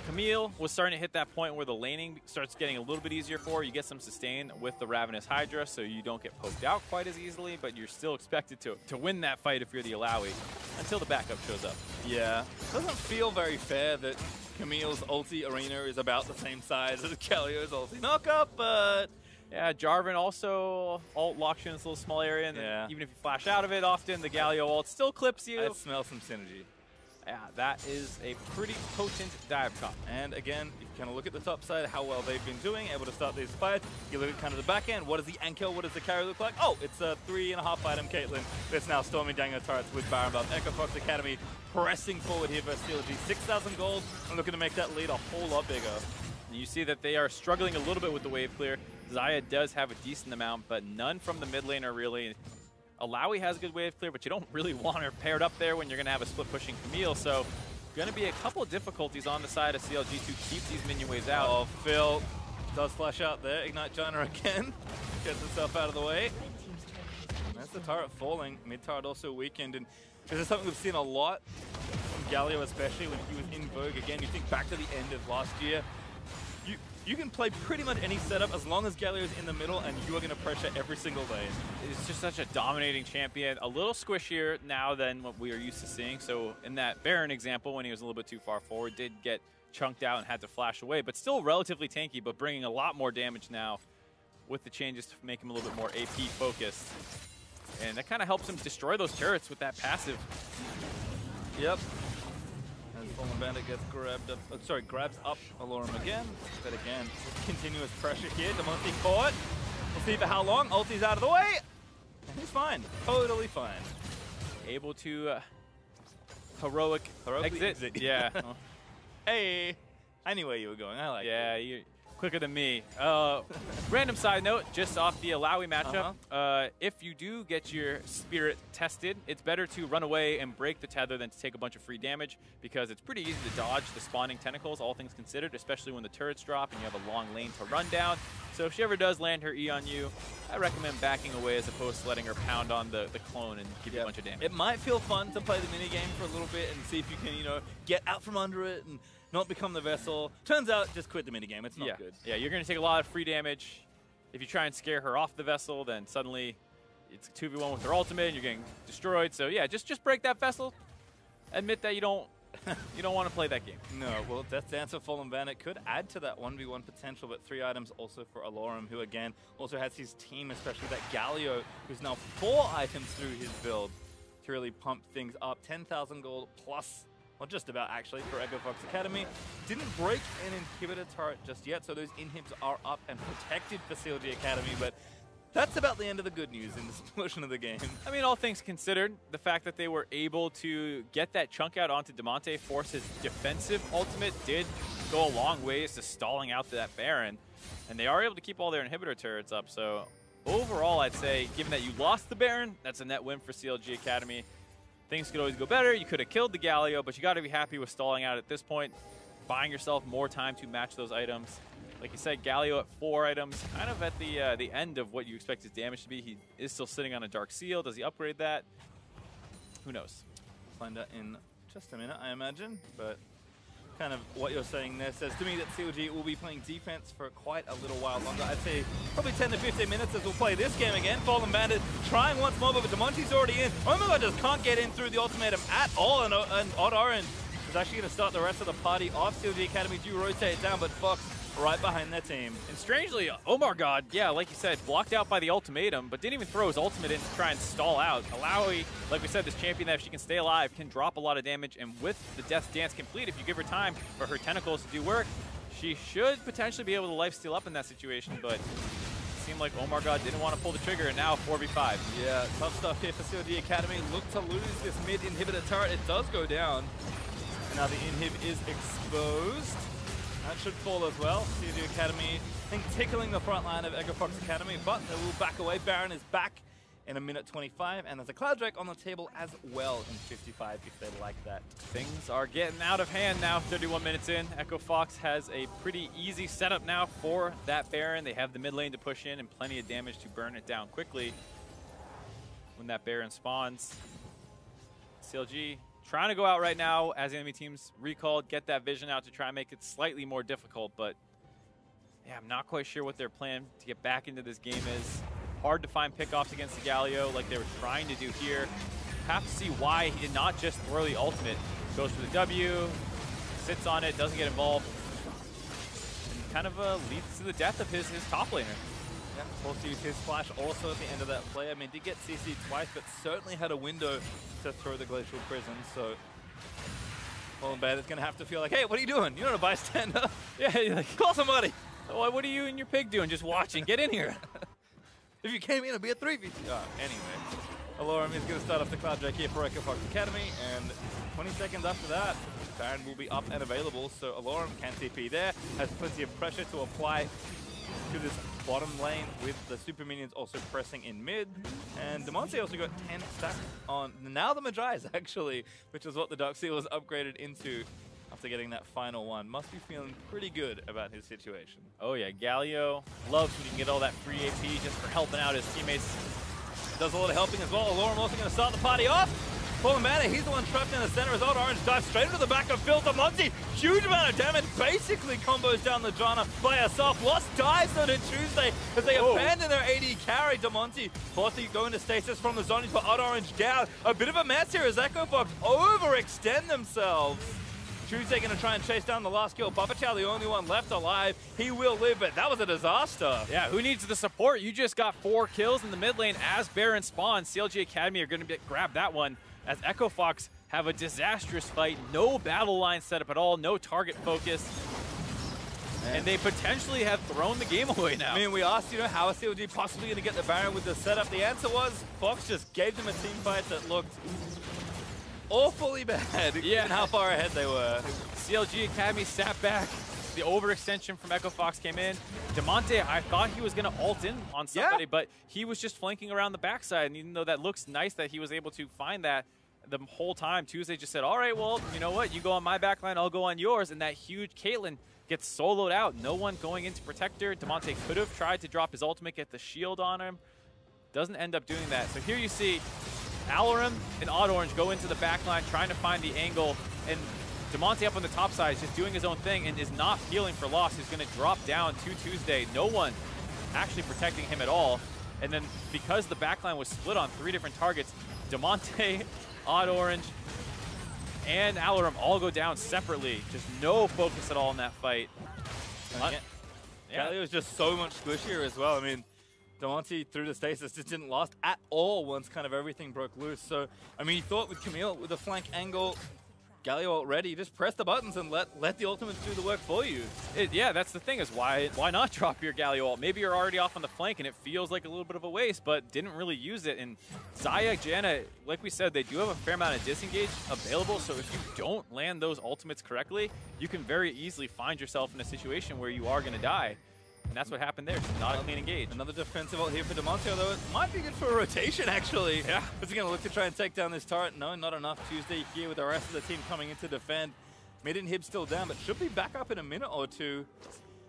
Camille was starting to hit that point where the laning starts getting a little bit easier for her. You get some sustain with the Ravenous Hydra, so you don't get poked out quite as easily, but you're still expected to win that fight if you're the Alawi until the backup shows up. Yeah, doesn't feel very fair that Camille's ulti arena is about the same size as Galio's ulti knockup, but yeah, Jarvan also ult locks you in this little small area, and then even if you flash out of it often, the Galio ult still clips you. I smell some synergy. Yeah, that is a pretty potent dive comp. And again, you kind of look at the top side, how well they've been doing, able to start these fights. You look at kind of the back end, what does the Ankel, what does the carry look like? Oh, it's a 3.5 item Caitlyn that's now storming down your turrets with Baron buff. Echo Fox Academy pressing forward here versus CLG. 6,000 gold, and looking to make that lead a whole lot bigger. You see that they are struggling a little bit with the wave clear. Zaya does have a decent amount, but none from the mid laner really. Alawi has a good wave clear, but you don't really want her paired up there when you're going to have a split pushing Camille. So going to be a couple of difficulties on the side of CLG to keep these minion waves out. Oh, Phil does flash out there. Ignite Gina again. Gets himself out of the way. That's the turret falling. Mid turret also weakened. And this is something we've seen a lot from Galio, especially when he was in vogue. Again, you think back to the end of last year. You can play pretty much any setup as long as Galio's in the middle, and you are going to pressure every single lane. It's just such a dominating champion. A little squishier now than what we are used to seeing. So in that Baron example, when he was a little bit too far forward, did get chunked out and had to flash away, but still relatively tanky, but bringing a lot more damage now with the changes to make him a little bit more AP focused. And that kind of helps him destroy those turrets with that passive. Yep. As Fallen Bandit gets grabbed up, grabs up Alorum again. But again, continuous pressure here. Demonty caught. We'll see for how long. Ulti's out of the way. And he's fine. Totally fine. Able to heroically exit. Yeah. Hey. I knew where you were going. I like it. Yeah, you're quicker than me. Random side note, just off the Alawi matchup, if you do get your spirit tested, it's better to run away and break the tether than to take a bunch of free damage, because it's pretty easy to dodge the spawning tentacles, all things considered, especially when the turrets drop and you have a long lane to run down. So if she ever does land her E on you, I recommend backing away as opposed to letting her pound on the clone and give you a bunch of damage. It might feel fun to play the minigame for a little bit and see if you can, get out from under it and not become the vessel. Turns out, just quit the minigame. It's not good. Yeah, you're going to take a lot of free damage. If you try and scare her off the vessel, then suddenly it's 2v1 with their ultimate and you're getting destroyed. So yeah, just break that vessel. Admit that you don't want to play that game. No, well, Death Dancer Fallen Bandit could add to that 1v1 potential, but 3 items also for Alorum, who again also has his team, especially that Galio, who's now 4 items through his build to really pump things up. 10,000 gold plus, well, just about actually, for FOXA Academy. Didn't break an inhibitor turret just yet, so those inhibs are up and protected for CLG Academy, but that's about the end of the good news in this portion of the game. I mean, all things considered, the fact that they were able to get that chunk out onto Damonte, force his defensive ultimate, did go a long ways to stalling out that Baron. And they are able to keep all their inhibitor turrets up. So overall, I'd say, given that you lost the Baron, that's a net win for CLG Academy. Things could always go better. You could have killed the Galio, but you got to be happy with stalling out at this point, buying yourself more time to match those items. Like you said, Galio at 4 items, kind of at the end of what you expect his damage to be. He is still sitting on a Dark Seal. Does he upgrade that? Who knows? Find out in just a minute, I imagine. But kind of what you're saying there says to me that CLG will be playing defense for quite a little while longer. I'd say probably 10 to 15 minutes as we'll play this game again. Fallen Bandit trying once more, but Damonte's already in. Oh my god, just can't get in through the ultimatum at all. And Odd Orange is actually going to start the rest of the party off. CLG Academy do rotate down, but Fox right behind their team. And strangely, MarkZ, yeah, like you said, blocked out by the ultimatum, but didn't even throw his ultimate in to try and stall out. Alawi, like we said, this champion that if she can stay alive, can drop a lot of damage, and with the Death Dance complete, if you give her time for her tentacles to do work, she should potentially be able to lifesteal up in that situation, but it seemed like MarkZ didn't want to pull the trigger, and now 4v5. Yeah, tough stuff here for CLG Academy. Look to lose this mid inhibitor turret. It does go down. And now the inhib is exposed. That should fall as well. CLG Academy, I think, tickling the front line of FOXA Academy, but they will back away. Baron is back in 1:25, and there's a Cloud Drake on the table as well in 55 if they like that. Things are getting out of hand now, 31 minutes in. FOX has a pretty easy setup now for that Baron. They have the mid lane to push in and plenty of damage to burn it down quickly when that Baron spawns. CLG trying to go out right now as enemy teams recalled, get that vision out to try and make it slightly more difficult, but yeah, I'm not quite sure what their plan to get back into this game is. Hard to find pickoffs against the Galio like they were trying to do here. Have to see why he did not just throw the ultimate. Goes for the W, sits on it, doesn't get involved, and kind of leads to the death of his top laner. Yeah, forced to use his flash also at the end of that play. I mean, did get CC'd twice, but certainly had a window to throw the Glacial Prison, so Fallen Bandit's going to have to feel like, hey, what are you doing? You're not a bystander. Yeah, you're like, call somebody. Oh, what are you and your pig doing? Just watching. Get in here. If you came in, it'd be a 3v2. Anyway, Alorum is going to start off the Cloud Drake here for FOXA Academy, and 20 seconds after that, Baron will be up and available, so Alorum can TP there, has plenty of pressure to apply to this bottom lane with the super minions also pressing in mid. And Damonte also got 10 stacks on now the Magi's actually, which is what the Dark Seal was upgraded into after getting that final one. Must be feeling pretty good about his situation. Oh yeah, Galio loves when you can get all that free AP just for helping out his teammates. Does a lot of helping as well. Alorum also going to start the party off. Fallen Bandit, he's the one trapped in the center as Odd Orange dives straight into the back of Phil Damonte. Huge amount of damage, basically combos down the Janna by herself. Lost dives on it Tuesday as they abandon their AD carry. Damonte forced to go into stasis from the zone for Odd Orange down. A bit of a mess here as FOX overextend themselves. Tuesday going to try and chase down the last kill. Baba Chow, the only one left alive. He will live, but that was a disaster. Yeah, who needs the support? You just got 4 kills in the mid lane as Baron spawns. CLG Academy are going to grab that one as FOX have a disastrous fight. No battle line set up at all. No target focus. And they potentially have thrown the game away now. I mean, we asked, how is CLG possibly going to get the Baron with the setup? The answer was Fox just gave them a team fight that looked awfully bad, given how far ahead they were. CLG Academy sat back. The overextension from FOX came in. Damonte, I thought he was going to ult in on somebody, but he was just flanking around the backside. And even though that looks nice that he was able to find that the whole time, Tuesday just said, all right, well, you know what? You go on my backline, I'll go on yours. And that huge Caitlyn gets soloed out. No one going in to protect her. Damonte could have tried to drop his ultimate, get the shield on him. Doesn't end up doing that. So here you see Alorum and Odd Orange go into the backline trying to find the angle, and Damonte up on the top side is just doing his own thing and is not healing for loss. He's going to drop down to Tuesday. No one actually protecting him at all. And then because the backline was split on 3 different targets, Damonte, Odd Orange, and Alarum all go down separately. Just no focus at all in that fight. Galio was just so much squishier as well. I mean, Damonte through the stasis just didn't last at all once kind of everything broke loose. So, I mean, you thought with Camille, with the flank angle, Galio already, just press the buttons and let the ultimates do the work for you. Yeah, that's the thing is why not drop your Galio ult? Maybe you're already off on the flank and it feels like a little bit of a waste, but didn't really use it. And Xayah, Janna, like we said, they do have a fair amount of disengage available, so if you don't land those ultimates correctly, you can very easily find yourself in a situation where you are going to die. And that's what happened there. Just not a clean engage. Another defensive ult here for Damonte, although it might be good for a rotation, actually. Yeah. Is he going to look to try and take down this turret? No, not enough. Tuesday here with the rest of the team coming in to defend. Mid and Hib still down, but should be back up in a minute or two.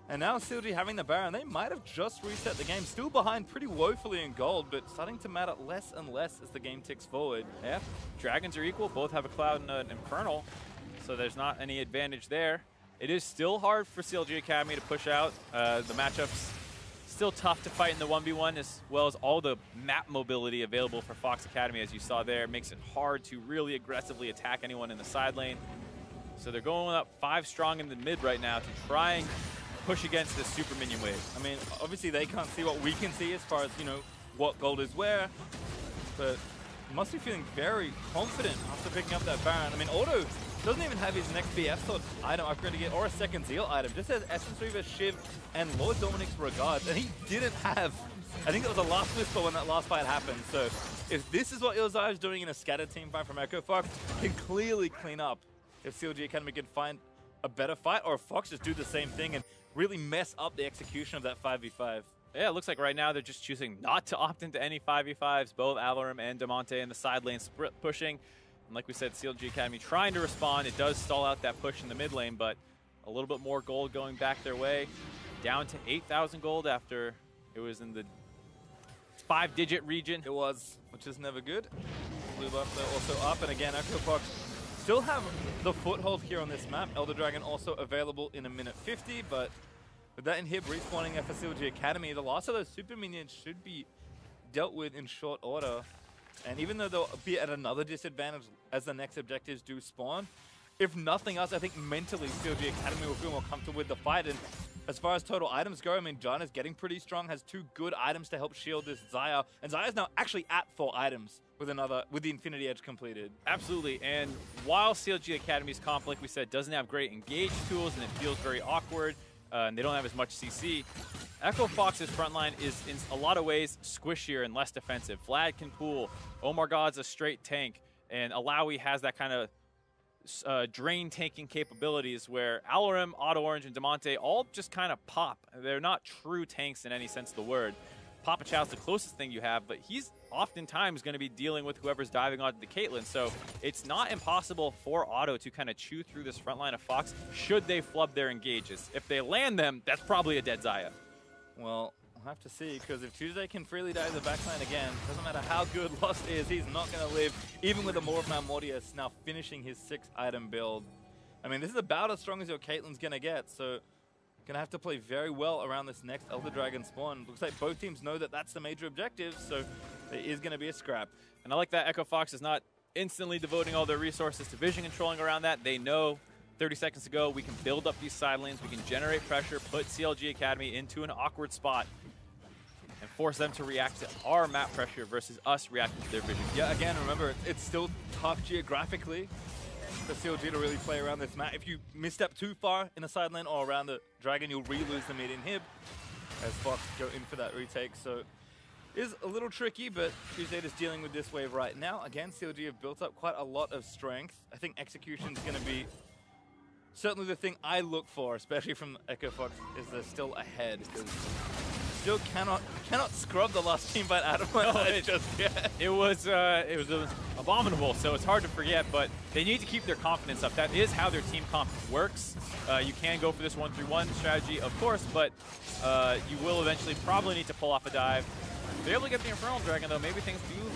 And now CLG having the Baron. They might have just reset the game. Still behind pretty woefully in gold, but starting to matter less and less as the game ticks forward. Yeah. Dragons are equal. Both have a Cloud and an Infernal, so there's not any advantage there. It is still hard for CLG Academy to push out. The matchup's still tough to fight in the 1v1, as well as all the map mobility available for FOXA Academy, as you saw there, makes it hard to really aggressively attack anyone in the side lane. So they're going up 5 strong in the mid right now to try and push against this super minion wave. I mean, obviously they can't see what we can see as far as, you know, what gold is where, but must be feeling very confident after picking up that Baron. I mean, Auto doesn't even have his next BF sword item upgrade to get, or a second Zeal item. Just has Essence Reaver, Shiv, and Lord Dominic's Regards. And he didn't have, I think it was the last whisper when that last fight happened. So if this is what Xayah is doing in a scattered team fight from Echo Fox, can clearly clean up if CLG Academy can find a better fight, or if Fox just do the same thing and really mess up the execution of that 5v5. Yeah, it looks like right now they're just choosing not to opt into any 5v5s. Both Alarum and Damonte in the side lane split pushing. And like we said, CLG Academy trying to respond. It does stall out that push in the mid lane, but a little bit more gold going back their way. Down to 8,000 gold after it was in the 5-digit region. It was, which is never good. Blue buff though also up, and again, Echo Fox still have the foothold here on this map. Elder Dragon also available in a minute 50, but with that inhib respawning for CLG Academy, the last of those super minions should be dealt with in short order. And even though they'll be at another disadvantage as the next objectives do spawn, if nothing else, I think mentally CLG Academy will feel more comfortable with the fight. And as far as total items go, I mean, John is getting pretty strong, has 2 good items to help shield this Xayah. And Xayah is now actually at 4 items with the Infinity Edge completed. Absolutely, and while CLG Academy's comp, like we said, doesn't have great engage tools and it feels very awkward, and they don't have as much CC, Echo Fox's frontline is in a lot of ways squishier and less defensive. Vlad can pool, MarkZ's a straight tank, and Alawi has that kind of drain tanking capabilities where Alarum, Odd Orange, and Damonte all just kind of pop. They're not true tanks in any sense of the word. Papa Chow's the closest thing you have, but he's oftentimes going to be dealing with whoever's diving onto the Caitlyn, so it's not impossible for Auto to kind of chew through this front line of Fox should they flub their engages. If they land them, that's probably a dead Xayah. Well, we'll have to see, because if Tuesday can freely dive the backline again, doesn't matter how good Lost is, he's not going to live, even with a Morph Mortius now finishing his 6-item build. I mean, this is about as strong as your Caitlyn's going to get, so going to have to play very well around this next Elder Dragon spawn. Looks like both teams know that that's the major objective, so there is going to be a scrap. And I like that Echo Fox is not instantly devoting all their resources to vision controlling around that. They know 30 seconds to go, we can build up these side lanes, we can generate pressure, put CLG Academy into an awkward spot, and force them to react to our map pressure versus us reacting to their vision. Yeah, again, remember, it's still tough geographically for CLG to really play around this map. If you misstep too far in the side lane or around the Dragon, you'll re-lose the mid inhib as Fox go in for that retake. So it is a little tricky, but Tuesday is dealing with this wave right now. Again, CLG have built up quite a lot of strength. I think execution is going to be certainly the thing I look for, especially from Echo Fox, is they're still ahead. Still cannot scrub the last team fight out of my head just yet. It was abominable, so it's hard to forget, but they need to keep their confidence up. That is how their team comp works. You can go for this 1-3-1 strategy, of course, but you will eventually probably need to pull off a dive. If they're able to get the Infernal Dragon, though, maybe things do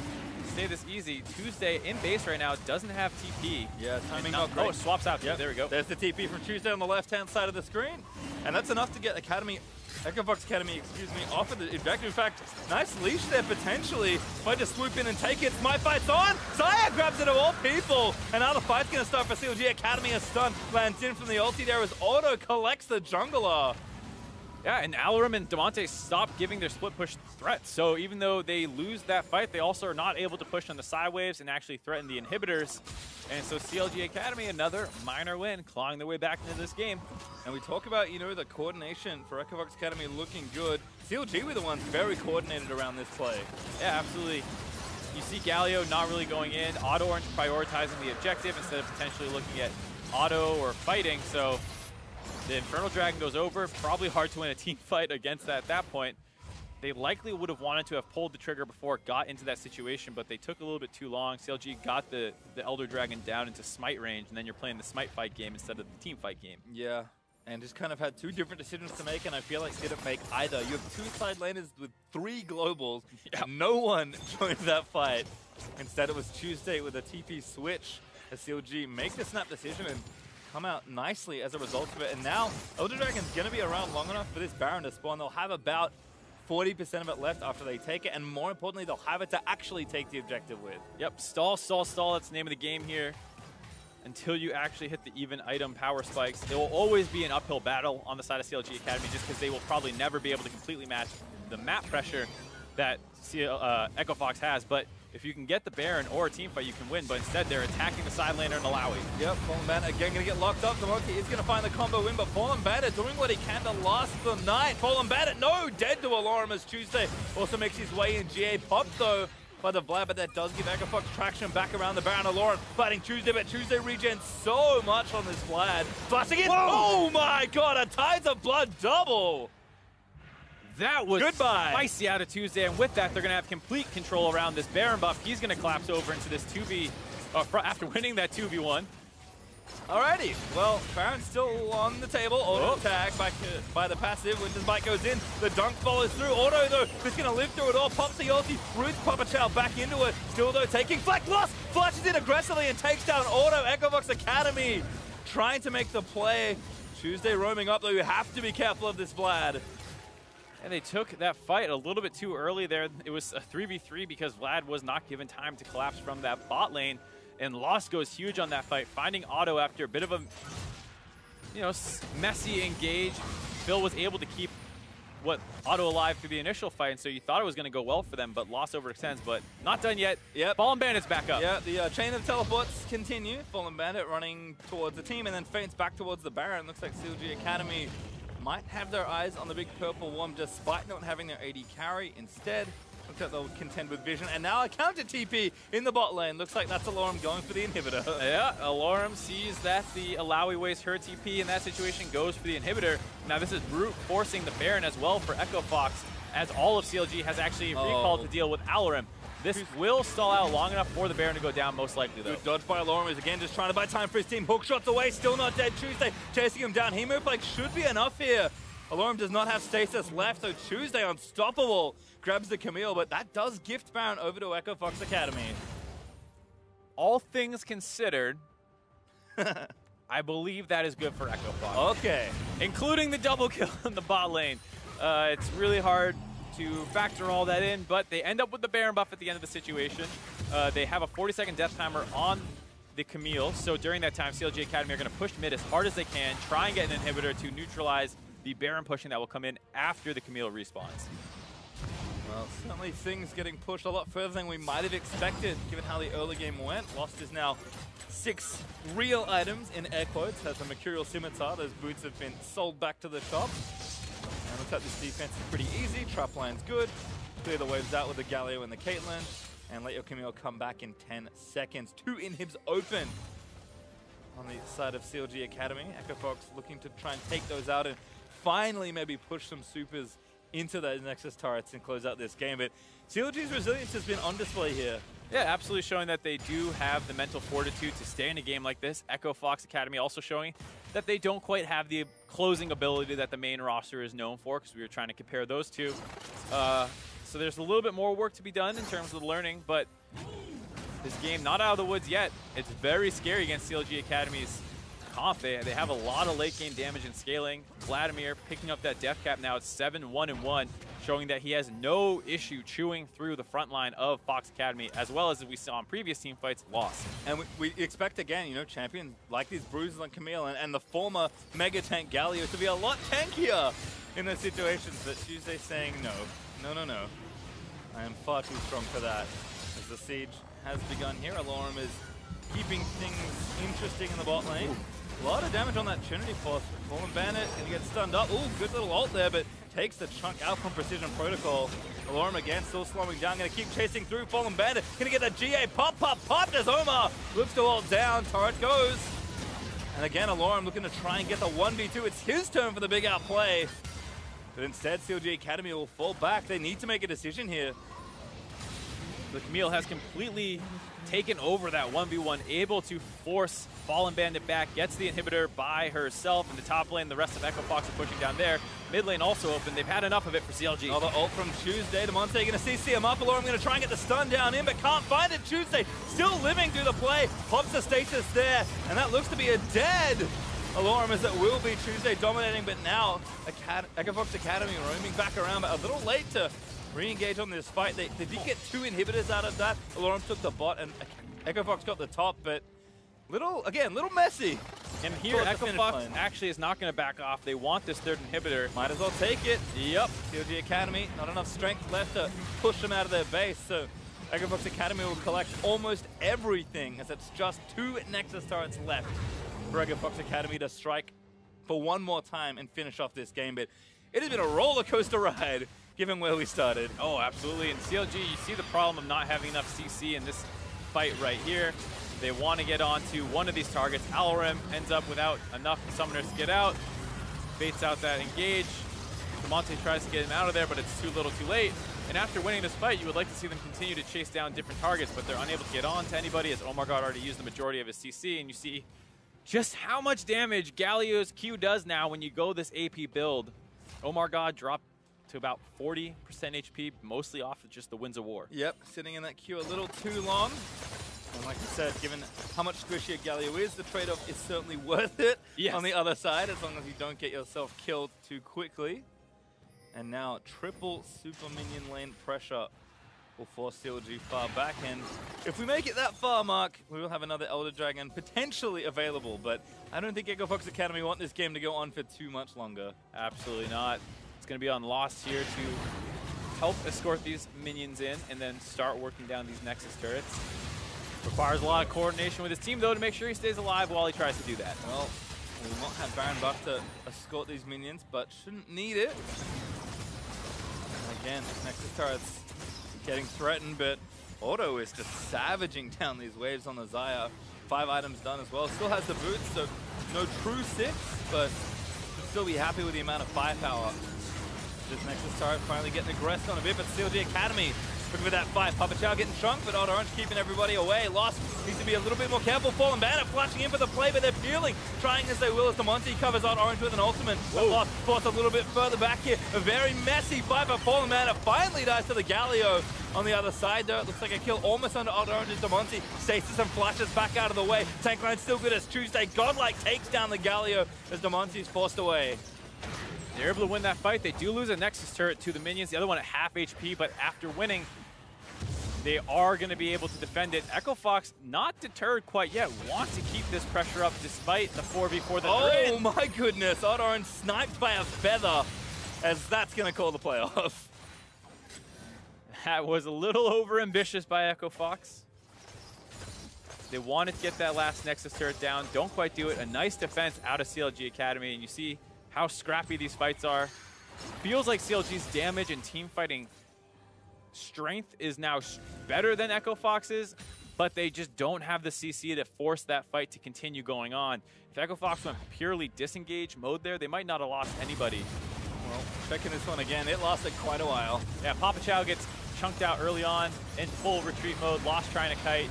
stay this easy. Tuesday in base right now doesn't have TP. Yeah, timing not great. Oh, it swaps out. Yep. There we go. There's the TP from Tuesday on the left-hand side of the screen. And that's enough to get Academy FOXA Academy, excuse me, offered the ejector. In fact, nice leash there potentially. Might just swoop in and take it. My fight's on. Zaya grabs it of all people. And now the fight's going to start for CLG Academy. A stun lands in from the ulti there as Auto collects the jungler. Yeah, and Alarum and Damonte stopped giving their split push threats. So even though they lose that fight, they also are not able to push on the side waves and actually threaten the inhibitors. And so CLG Academy, another minor win, clawing their way back into this game. And we talk about, you know, the coordination for FOXA Academy looking good. CLG were the ones very coordinated around this play. Yeah, absolutely. You see Galio not really going in, Auto Orange prioritizing the objective instead of potentially looking at auto or fighting. So the Infernal Dragon goes over. Probably hard to win a team fight against that at that point. They likely would have wanted to have pulled the trigger before it got into that situation, but they took a little bit too long. CLG got the Elder Dragon down into smite range, and then you're playing the smite fight game instead of the team fight game. Yeah, and just kind of had two different decisions to make, and I feel like didn't make either. You have two side laners with 3 globals. Yep. No one joined that fight. Instead, it was Tuesday with a TP switch as CLG make the snap decision and come out nicely as a result of it. And now, Elder Dragon's going to be around long enough for this Baron to spawn. They'll have about 40% of it left after they take it, and more importantly, they'll have it to actually take the objective with. Yep, stall, stall, stall. That's the name of the game here. Until you actually hit the even item power spikes. It will always be an uphill battle on the side of CLG Academy just because they will probably never be able to completely match the map pressure that FOXA has. But if you can get the Baron or a team fight, you can win. But instead, they're attacking the side laner and Alawi. Yep, Fallen Bandit again going to get locked up. Damonte is going to find the combo win, but Fallen Bandit doing what he can to last the night. Fallen Bandit, no, dead to Alarum as Tuesday also makes his way in. GA popped though by the Vlad, but that does give FOXA traction back around the Baron. Alarum fighting Tuesday, but Tuesday regens so much on this Vlad. Flashing in. Oh my god, a Tides of Blood double. That was spicy out of Tuesday, and with that, they're going to have complete control around this Baron buff. He's going to collapse over into this 2v, after winning that 2v1. Alrighty, well, Baron's still on the table. Auto attack by the passive. Winter's Bite goes in. The dunk follows through. Auto, though, is going to live through it all. Pops the ulti. Roots Papa Chow back into it. Still, though, taking Flack Loss. Flashes in aggressively and takes down Auto. FOXA Academy trying to make the play. Tuesday roaming up, though. You have to be careful of this Vlad. And they took that fight a little bit too early there. It was a 3v3 because Vlad was not given time to collapse from that bot lane. And Lost goes huge on that fight, finding Auto after a bit of a, messy engage. Phil was able to keep Auto alive through the initial fight, and so you thought it was going to go well for them, but Lost overextends, but not done yet. Yep. Fallen Bandit's back up. Yeah, the chain of teleports continue. Fallen Bandit running towards the team and then feints back towards the Baron. Looks like CLG Academy might have their eyes on the big purple worm despite not having their AD carry. Instead, looks like they'll contend with Vision. And now a counter TP in the bot lane. Looks like that's Alarum going for the inhibitor. Yeah, Alarum sees that the Alawi wastes her TP in that situation, goes for the inhibitor. Now this is brute forcing the Baron as well for FOXA, as all of CLG has actually recalled to deal with Alarum. This will stall out long enough for the Baron to go down, most likely, though. Good dodge by Alarum, is again just trying to buy time for his team. Hook shots away, still not dead. Tuesday chasing him down. He moved like should be enough here. Alarum does not have stasis left, so Tuesday unstoppable. Grabs the Camille, but that does gift Baron over to FOXA Academy. All things considered, I believe that is good for FOXA. Okay. Including the double kill in the bot lane. It's really hard to factor all that in, but they end up with the Baron buff at the end of the situation. They have a 40-second death timer on the Camille, so during that time, CLG Academy are going to push mid as hard as they can, try and get an inhibitor to neutralize the Baron pushing that will come in after the Camille respawns. Well, certainly things getting pushed a lot further than we might have expected, given how the early game went. Lost is now 6 real items, in air quotes, has a Mercurial Scimitar. Those boots have been sold back to the shop. And looks like this defense is pretty easy. Trap line's good. Clear the waves out with the Galio and the Caitlyn. And let your Camille come back in 10 seconds. 2 inhibs open on the side of CLG Academy. FOXA looking to try and take those out and finally maybe push some supers into those Nexus turrets and close out this game. But CLG's resilience has been on display here. Yeah, absolutely showing that they do have the mental fortitude to stay in a game like this. FOXA Academy also showing that they don't quite have the closing ability that the main roster is known for, because we were trying to compare those two. So there's a little bit more work to be done in terms of the learning, but this game not out of the woods yet. It's very scary against CLG Academy's comp. They have a lot of late game damage and scaling. Vladimir picking up that death cap now. It's 7-1-1, showing that he has no issue chewing through the front line of FOXA Academy, as well as we saw in previous team fights, lost. And we expect, again, you know, champions like these bruises on Camille and the former Mega Tank Galio to be a lot tankier in those situations. But Tuesday saying no. No. I am far too strong for that. As the siege has begun here, Alorum is keeping things interesting in the bot lane. Ooh. A lot of damage on that Trinity Force. Fallen Bandit gonna get stunned up. Ooh, good little ult there, but takes the chunk out from Precision Protocol. Alorum again still slowing down, gonna keep chasing through. Fallen Bandit gonna get that GA pop as Omar looks to ult down. Turret goes. And again, Alorum looking to try and get the 1v2. It's his turn for the big outplay. But instead, CLG Academy will fall back. They need to make a decision here. The Camille has completely taken over that 1v1, able to force Fallen Bandit back, gets the inhibitor by herself in the top lane. The rest of Echo Fox are pushing down there. Mid lane also open. They've had enough of it for CLG. Another ult from Tuesday. Demonte going to CC him up. Alorum going to try and get the stun down in, but can't find it. Tuesday still living through the play. Pops the status there, and that looks to be a dead Alorum, as it will be. Tuesday dominating, but now Echo Fox Academy roaming back around, but a little late to re-engage on this fight. They did get 2 inhibitors out of that. Alorum took the bot, and Echo Fox got the top, but little messy. And here, Echo Fox actually is not going to back off. They want this 3rd inhibitor. Might as well take it. Yep. CLG Academy, not enough strength left to push them out of their base, so Echo Fox Academy will collect almost everything, as it's just 2 Nexus turrets left for Echo Fox Academy to strike for one more time and finish off this game. But it has been a roller coaster ride, given where we started. Oh, absolutely. In CLG, you see the problem of not having enough CC in this fight right here. They want to get onto one of these targets. Alorum ends up without enough summoners to get out. Baits out that engage. Demonte tries to get him out of there, but it's too little too late. And after winning this fight, you would like to see them continue to chase down different targets, but they're unable to get on to anybody, as OhMarGod already used the majority of his CC, and you see just how much damage Galio's Q does now when you go this AP build. OhMarGod dropped to about 40% HP, mostly off of just the Winds of War. Yep, sitting in that Q a little too long. And like I said, given how much squishier Galio is, the trade-off is certainly worth it on the other side, as long as you don't get yourself killed too quickly. And now triple super minion lane pressure will force CLG far back. And if we make it that far, Mark, we will have another Elder Dragon potentially available. But I don't think Echo Fox Academy want this game to go on for too much longer. Absolutely not. It's going to be on Lost here to help escort these minions in and then start working down these Nexus turrets. Requires a lot of coordination with his team, though, to make sure he stays alive while he tries to do that. Well, we will not have Baron buff to escort these minions, but shouldn't need it. And again, Nexus turrets getting threatened, but Auto is just savaging down these waves on the Xayah. 5 items done as well. Still has the boots, so no true 6, but should still be happy with the amount of firepower. This Nexus turret finally getting aggressed on a bit, but CLG Academy looking for that fight. Papa Chow getting shrunk, but Odd Orange keeping everybody away. Lost needs to be a little bit more careful. Fallen Bandit flashing in for the play, but they're peeling, trying as they will as Demonte covers Odd Orange with an ultimate. But Lost forced a little bit further back here. A very messy fight, but Fallen Bandit finally dies to the Galio. On the other side, though, it looks like a kill almost under Odd Orange's Demonte. Stasis and flashes back out of the way. Tank line still good as Tuesday. Godlike takes down the Galio as Demonte is forced away. They're able to win that fight. They do lose a Nexus turret to the minions, the other one at half HP, but after winning, they are going to be able to defend it. Echo Fox, not deterred quite yet, wants to keep this pressure up despite the 4v4 that they're in. Oh my goodness, Odd Orange sniped by a feather, as that's going to call the playoff. That was a little overambitious by Echo Fox. They wanted to get that last Nexus turret down, don't quite do it. A nice defense out of CLG Academy, and you see how scrappy these fights are. Feels like CLG's damage and team fighting strength is now better than Echo Fox's, but they just don't have the CC to force that fight to continue going on. If Echo Fox went purely disengage mode there, they might not have lost anybody. Well, checking this one again, it lasted quite a while. Yeah, Papa Chow gets chunked out early on in full retreat mode, Lost trying to kite.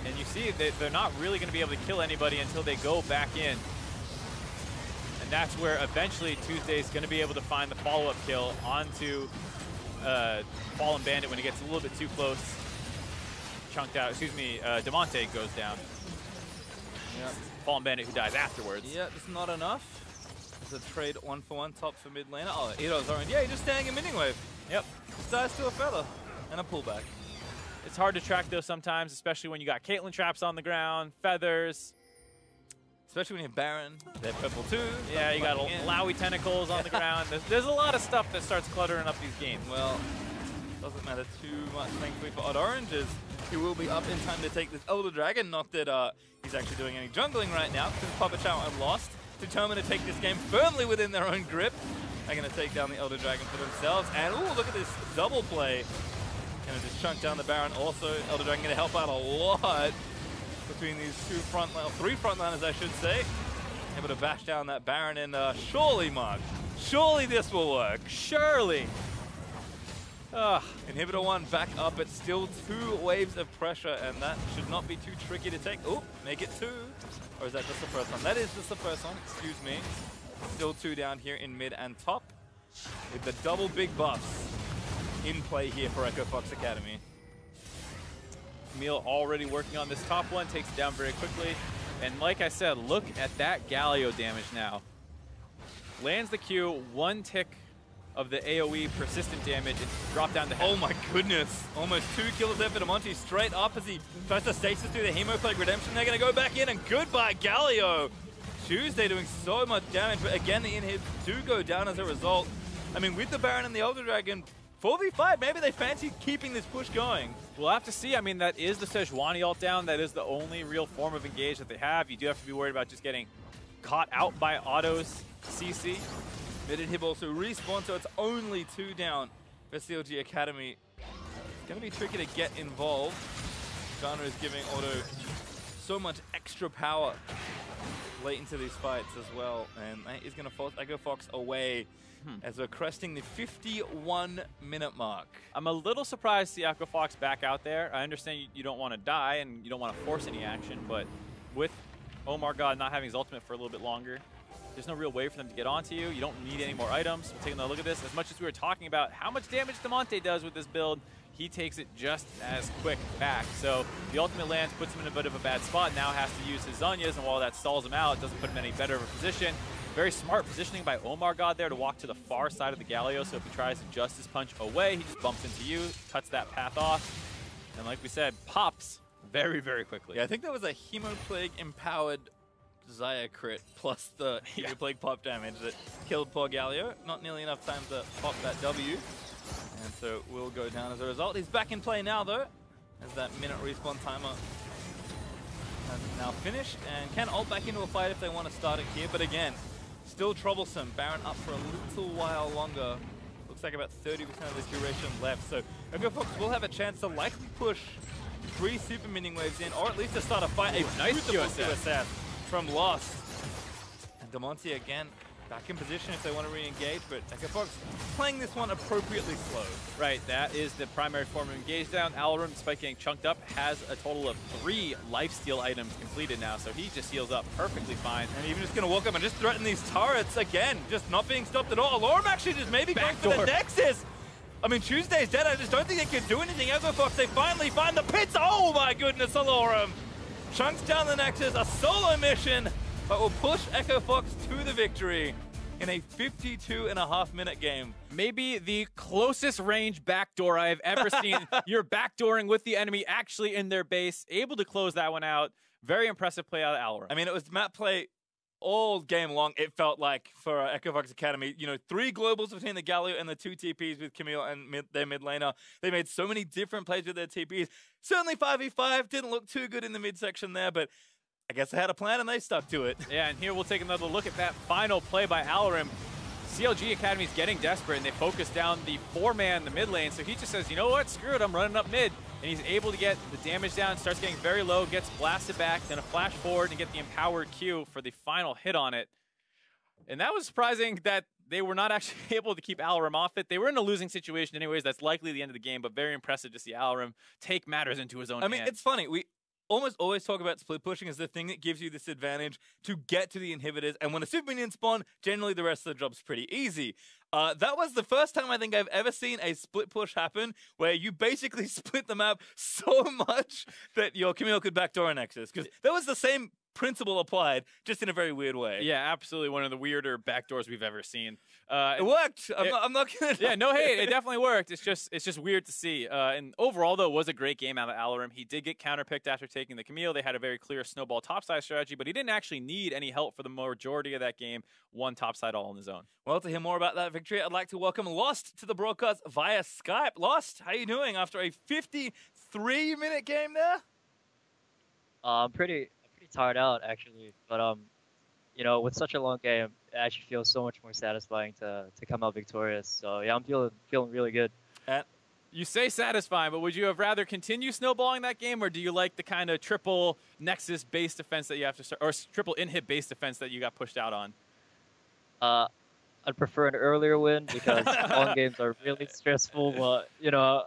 And you see that they're not really going to be able to kill anybody until they go back in. And that's where eventually Tuesday's going to be able to find the follow-up kill onto Fallen Bandit when he gets a little bit too close. Chunked out, excuse me, Demonte goes down. Yep. Fallen Bandit who dies afterwards. Yeah, it's not enough. There's a trade 1-for-1 top for mid laner. Oh, Ito's orange. Yeah, he's just staying in minion wave. Yep. Just dies to a feather and a pullback. It's hard to track those sometimes, especially when you got Caitlyn traps on the ground, feathers. Especially when you have Baron. They're purple too. Yeah, you got Lowy tentacles on the ground. There's a lot of stuff that starts cluttering up these games. Well, doesn't matter too much, thankfully, for Odd Oranges. He will be up in time to take this Elder Dragon. Not that he's actually doing any jungling right now, because Papa Chow and Lost, determined to take this game firmly within their own grip. They're going to take down the Elder Dragon for themselves. And, ooh, look at this double play. Going to just chunk down the Baron. Also, Elder Dragon going to help out a lot between these three frontliners, I should say. Able to bash down that Baron, and surely, Mark, surely this will work. Surely. Inhibitor 1 back up, but still 2 waves of pressure, and that should not be too tricky to take. Oh, make it 2. Or is that just the first one? That is just the first one, excuse me. Still 2 down here in mid and top, with the double big buffs in play here for FOXA Academy. Camille already working on this top one, takes it down very quickly. And like I said, look at that Galio damage now. Lands the Q, 1 tick of the AoE persistent damage, and drop down to heaven. Oh my goodness. Almost 2 kills there for Demonte straight up as he tries to stasis through the Hemoplague Redemption. They're going to go back in, and goodbye Galio. Tuesday doing so much damage, but again the inhibs do go down as a result. I mean, with the Baron and the Elder Dragon, 4v5, maybe they fancy keeping this push going. We'll have to see. I mean, that is the Sejuani ult down. That is the only real form of engage that they have. You do have to be worried about just getting caught out by Otto's CC. Mid inhib also respawn, so it's only 2 down for CLG Academy. It's going to be tricky to get involved. Ghana is giving Otto so much extra power late into these fights as well. And that is going to force Echo Fox away as we're cresting the 51-minute mark. I'm a little surprised to see Echo Fox back out there. I understand you don't want to die and you don't want to force any action, but with MarkZ not having his ultimate for a little bit longer, there's no real way for them to get onto you. You don't need any more items. We're taking a look at this. As much as we were talking about how much damage Demonte does with this build, he takes it just as quick back. So the ultimate lands, puts him in a bit of a bad spot, now has to use his Zhonya's, and while that stalls him out, it doesn't put him in any better of a position. Very smart positioning by MarkZ there to walk to the far side of the Galio, so if he tries to just his punch away, he just bumps into you, cuts that path off, and like we said, pops very, very quickly. Yeah, I think that was a Hemoplague-empowered Xayah crit plus the Hemoplague pop damage that killed poor Galio. Not nearly enough time to pop that W. And so will go down as a result. He's back in play now though, as that minute respawn timer has now finished, and can ult back into a fight if they want to start it here. But again, still troublesome. Baron up for a little while longer. Looks like about 30% of the duration left. So Echo Fox will have a chance to likely push 3 super minion waves in, or at least to start a fight. A nice QSS from Lost. And Demonte again back in position if they want to re-engage, but Echo Fox playing this one appropriately slow. Right, that is the primary form of engage down. Alarum, despite getting chunked up, has a total of 3 lifesteal items completed now, so he just heals up perfectly fine. And even just going to walk up and just threaten these turrets again, just not being stopped at all. Alarum actually just maybe going for the Nexus. I mean, Tuesday's dead. I just don't think they can do anything. Echo Fox, they finally find the pits. Oh my goodness, Alarum chunks down the Nexus, a solo mission, but will push Echo Fox to the victory in a 52.5-minute game. Maybe the closest range backdoor I have ever seen. You're backdooring with the enemy actually in their base, able to close that one out. Very impressive play out of Alarum. I mean, it was map play all game long, it felt like, for Echo Fox Academy. You know, 3 globals between the Galio and the 2 TPs with Camille and their mid laner. They made so many different plays with their TPs. Certainly 5v5 didn't look too good in the midsection there, but I guess they had a plan and they stuck to it. Yeah, and here we'll take another look at that final play by Alarum. CLG Academy is getting desperate, and they focus down the 4-man in the mid lane, so he just says, you know what, screw it, I'm running up mid. And he's able to get the damage down, starts getting very low, gets blasted back, then a flash forward and get the empowered Q for the final hit on it. And that was surprising that they were not actually able to keep Alarum off it. They were in a losing situation anyways. That's likely the end of the game, but very impressive to see Alarum take matters into his own hands. I mean, it's funny. We almost always talk about split pushing as the thing that gives you this advantage to get to the inhibitors. And when a super minion spawn, generally the rest of the job's pretty easy. That was the first time I think I've ever seen a split push happen where you basically split the map so much that your Camille could backdoor a Nexus. Because that was the same principle applied, just in a very weird way. Yeah, absolutely one of the weirder backdoors we've ever seen. It worked. I'm not kidding. Yeah, no hate. It definitely worked. It's just weird to see. And overall, though, it was a great game out of Alarim. He did get counterpicked after taking the Camille. They had a very clear snowball topside strategy, but he didn't actually need any help for the majority of that game. Won topside all on his own. Well, to hear more about that victory, I'd like to welcome Lost to the broadcast via Skype. Lost, how you doing after a 53-minute game there? I'm pretty tired out, actually. But, you know, with such a long game, it actually feels so much more satisfying to come out victorious. So, yeah, I'm feeling really good. You say satisfying, but would you have rather continue snowballing that game, or do you like the kind of triple Nexus base defense that you have to start, or triple inhib base defense that you got pushed out on? I'd prefer an earlier win because long games are really stressful. But you know,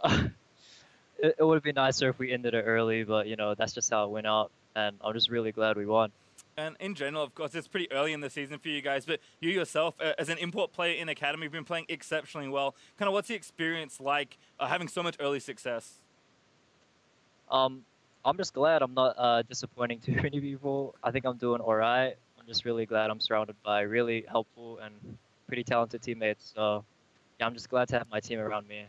it would be nicer if we ended it early. But you know, that's just how it went out, and I'm just really glad we won. And in general, of course, it's pretty early in the season for you guys, but you yourself, as an import player in Academy, have been playing exceptionally well. Kind of what's the experience like having so much early success? I'm just glad I'm not disappointing too many people. I think I'm doing all right. I'm just really glad I'm surrounded by really helpful and pretty talented teammates. So, yeah, I'm just glad to have my team around me.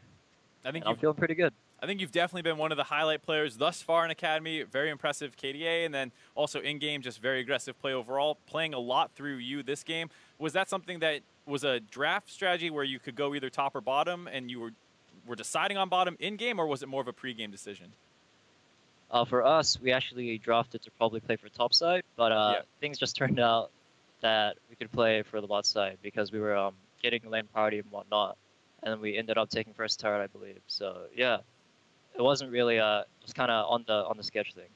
I'm feeling pretty good. I think you've definitely been one of the highlight players thus far in Academy. Very impressive KDA, and then also in-game, just very aggressive play overall. Playing a lot through you this game. Was that something that was a draft strategy where you could go either top or bottom, and you were deciding on bottom in-game, or was it more of a pre-game decision? For us, we actually drafted to probably play for top side, but things just turned out that we could play for the bot side because we were getting lane priority and whatnot, and then we ended up taking first turret, I believe. So, yeah. It wasn't really, it was kind of on the sketch thing.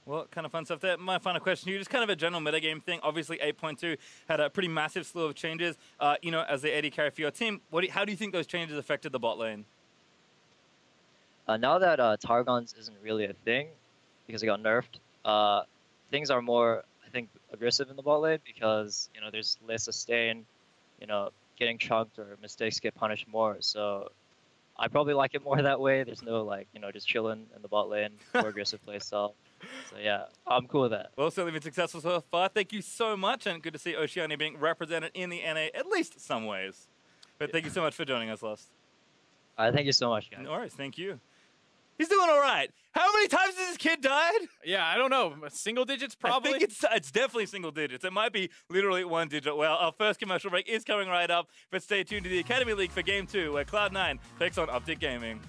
Well, kind of fun stuff there. My final question to you, just kind of a general metagame thing. Obviously, 8.2 had a pretty massive slew of changes. You know, as the AD carry for your team, how do you think those changes affected the bot lane? Now that Targons isn't really a thing, because it got nerfed, things are more, I think, aggressive in the bot lane because, you know, there's less sustain, you know, getting chunked or mistakes get punished more. So I probably like it more that way. There's no, like, you know, just chilling in the bot lane, more aggressive playstyle. So, yeah, I'm cool with that. Well, certainly been successful so far. Thank you so much, and good to see Oceania being represented in the NA, at least some ways. But thank you so much for joining us, Lost. Thank you so much, guys. All right, thank you. He's doing all right. How many times has this kid died? Yeah, I don't know. Single digits, probably? I think it's definitely single digits. It might be literally one digit. Well, our first commercial break is coming right up, but stay tuned to the Academy League for Game 2, where Cloud9 takes on Optic Gaming.